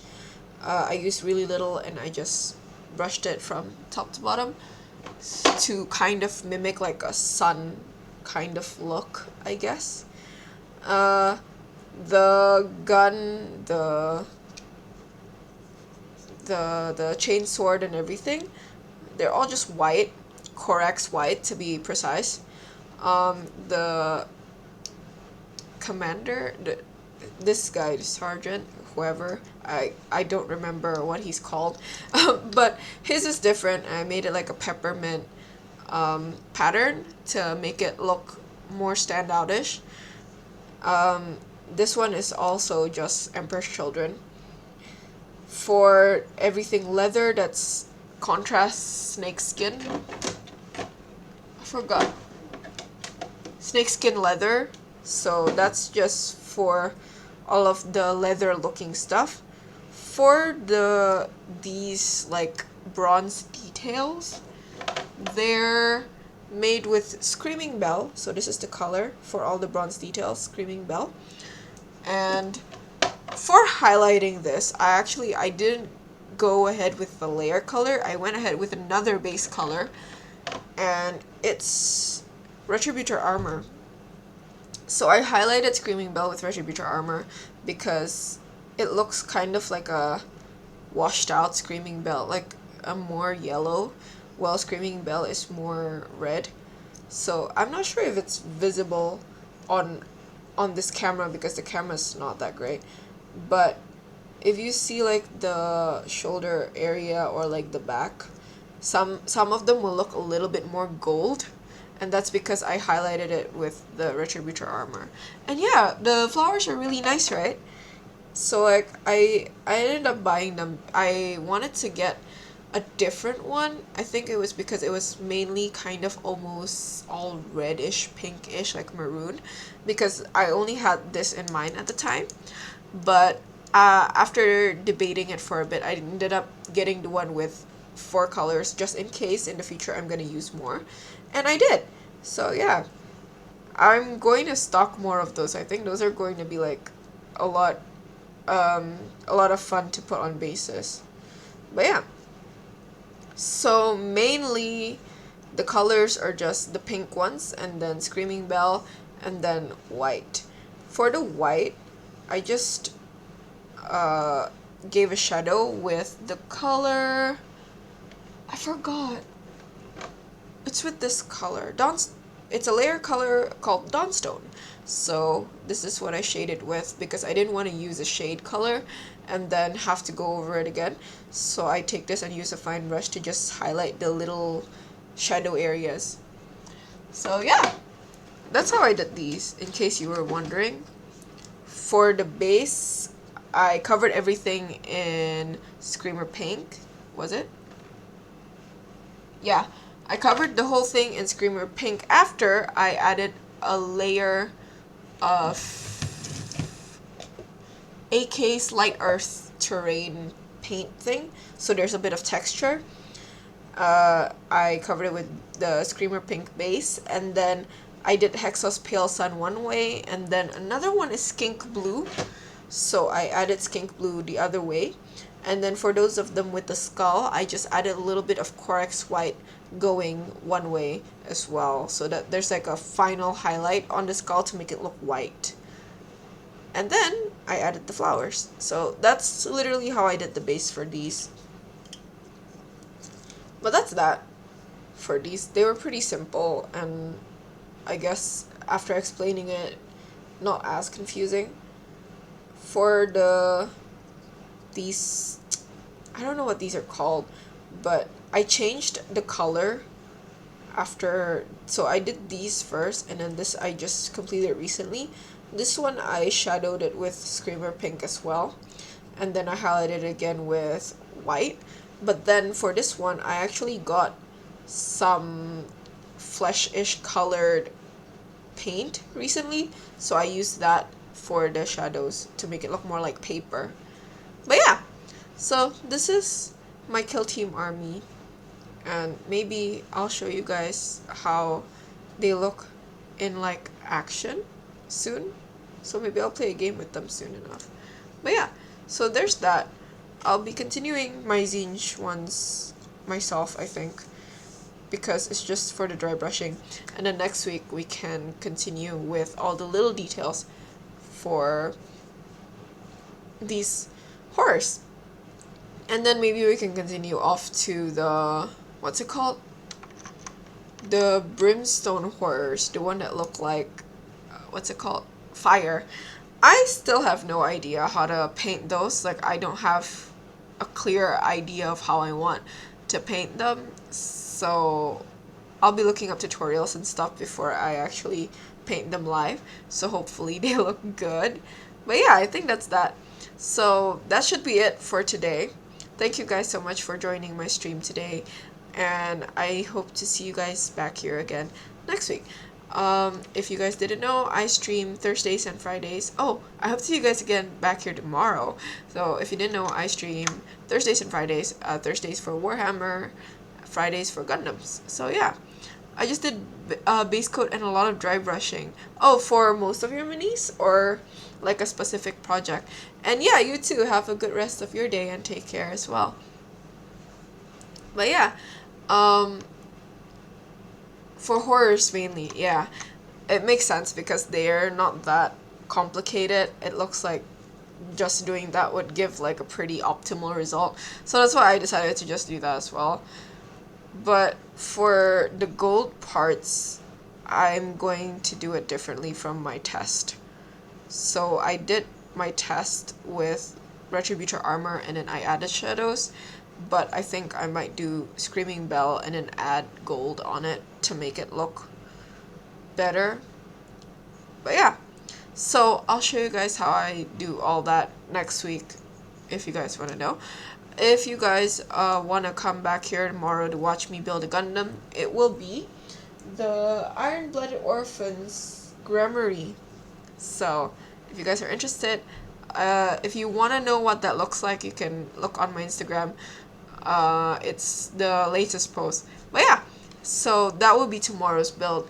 I used really little, and I just brushed it from top to bottom to kind of mimic like a sun kind of look, I guess. The gun, the chain sword and everything, they're all just white, Corax white to be precise. The commander, this guy, the sergeant, whoever, I don't remember what he's called, but his is different. I made it like a peppermint pattern to make it look more standoutish. This one is also just Emperor's Children. For everything leather, that's contrast snakeskin. I forgot. Snakeskin leather. So that's just for all of the leather looking stuff. For these like bronze details, they're made with Screaming Bell. So this is the color for all the bronze details, Screaming Bell. And for highlighting this, I didn't go ahead with the layer color. I went ahead with another base color, and it's Retributor Armor. So I highlighted Screaming Bell with Retributor Armor because it looks kind of like a washed out Screaming Bell, like a more yellow, while Screaming Bell is more red. So I'm not sure if it's visible on this camera because the camera's not that great, but if you see like the shoulder area or like the back, some of them will look a little bit more gold, and that's because I highlighted it with the Retributor Armor. And yeah, the flowers are really nice, right? So like I ended up buying them. I wanted to get a different one. I think it was because it was mainly kind of almost all reddish, pinkish, like maroon, because I only had this in mind at the time. But after debating it for a bit, I ended up getting the one with 4 colors just in case in the future I'm gonna use more. And I did. So yeah, I'm going to stock more of those. I think those are going to be like a lot a lot of fun to put on bases. But yeah, so mainly the colors are just the pink ones and then Screaming Bell and then white. For the white, I just gave a shadow with the color, I forgot. It's with this color. It's a layer color called Dawnstone. So this is what I shaded with because I didn't want to use a shade color and then have to go over it again. So I take this and use a fine brush to just highlight the little shadow areas. So yeah, that's how I did these, in case you were wondering. For the base, I covered everything in Screamer Pink. Was it? Yeah, I covered the whole thing in Screamer Pink after I added a layer of AK's Light Earth Terrain paint thing, so there's a bit of texture. I covered it with the Screamer Pink base, and then I did Hexos Pale Sun one way, and then another one is Skink Blue, so I added Skink Blue the other way. And then for those of them with the skull, I just added a little bit of Corex White going one way as well, so that there's like a final highlight on the skull to make it look white. And then I added the flowers. So that's literally how I did the base for these. But that's that for these. They were pretty simple, and I guess after explaining it, not as confusing. For these, I don't know what these are called, but I changed the color after, so I did these first, and then this I just completed recently. This one I shadowed it with Screamer Pink as well, and then I highlighted it again with white. But then for this one, I actually got some flesh-ish colored paint recently, so I used that for the shadows to make it look more like paper. But yeah, so this is my Kill Team army, and maybe I'll show you guys how they look in like action soon. So maybe I'll play a game with them soon enough. But yeah, so there's that. I'll be continuing my Zinj ones myself, I think, because it's just for the dry brushing. And then next week we can continue with all the little details for these horrors. And then maybe we can continue off to the, what's it called? The Brimstone horrors, the one that look like, what's it called? Fire. I still have no idea how to paint those. Like, I don't have a clear idea of how I want to paint them. So I'll be looking up tutorials and stuff before I actually paint them live. So hopefully they look good. But yeah, I think that's that. So that should be it for today. Thank you guys so much for joining my stream today, and I hope to see you guys back here again next week. If you guys didn't know, I stream Thursdays and Fridays. Oh, I hope to see you guys again back here tomorrow. So if you didn't know, I stream Thursdays and Fridays. Thursdays for Warhammer, Fridays for Gundams. So yeah, I just did base coat and a lot of dry brushing. Oh, for most of your minis or like a specific project. And yeah, you too, have a good rest of your day and take care as well. But yeah, for horrors mainly, yeah. it makes sense because they're not that complicated. It looks like just doing that would give like a pretty optimal result. So that's why I decided to just do that as well. But for the gold parts, I'm going to do it differently from my test. So I did my test with Retributor armor and then I added shadows, but I think I might do Screaming Bell and then add gold on it to make it look better. But yeah, so I'll show you guys how I do all that next week if you guys want to know. If you guys want to come back here tomorrow to watch me build a Gundam, it will be the Iron-Blooded Orphans Gramarye. So if you guys are interested, if you want to know what that looks like, you can look on my Instagram. It's the latest post. But yeah, so that will be tomorrow's build.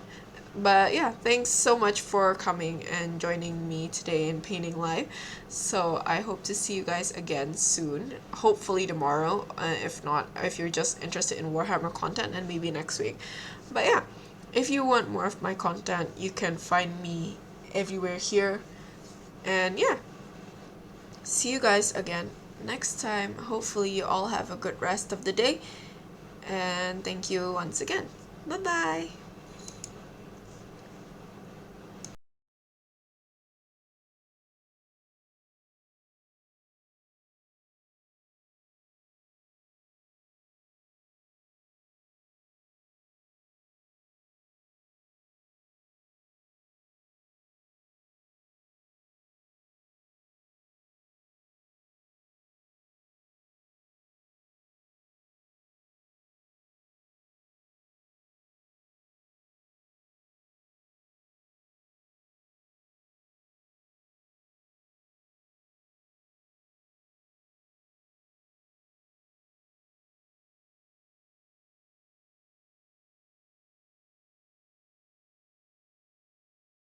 But yeah, thanks so much for coming and joining me today in Painting Live. So I hope to see you guys again soon. Hopefully tomorrow. If not, if you're just interested in Warhammer content, and maybe next week. But yeah, if you want more of my content, you can find me everywhere here. And yeah, see you guys again next time. Hopefully you all have a good rest of the day. And thank you once again. Bye bye.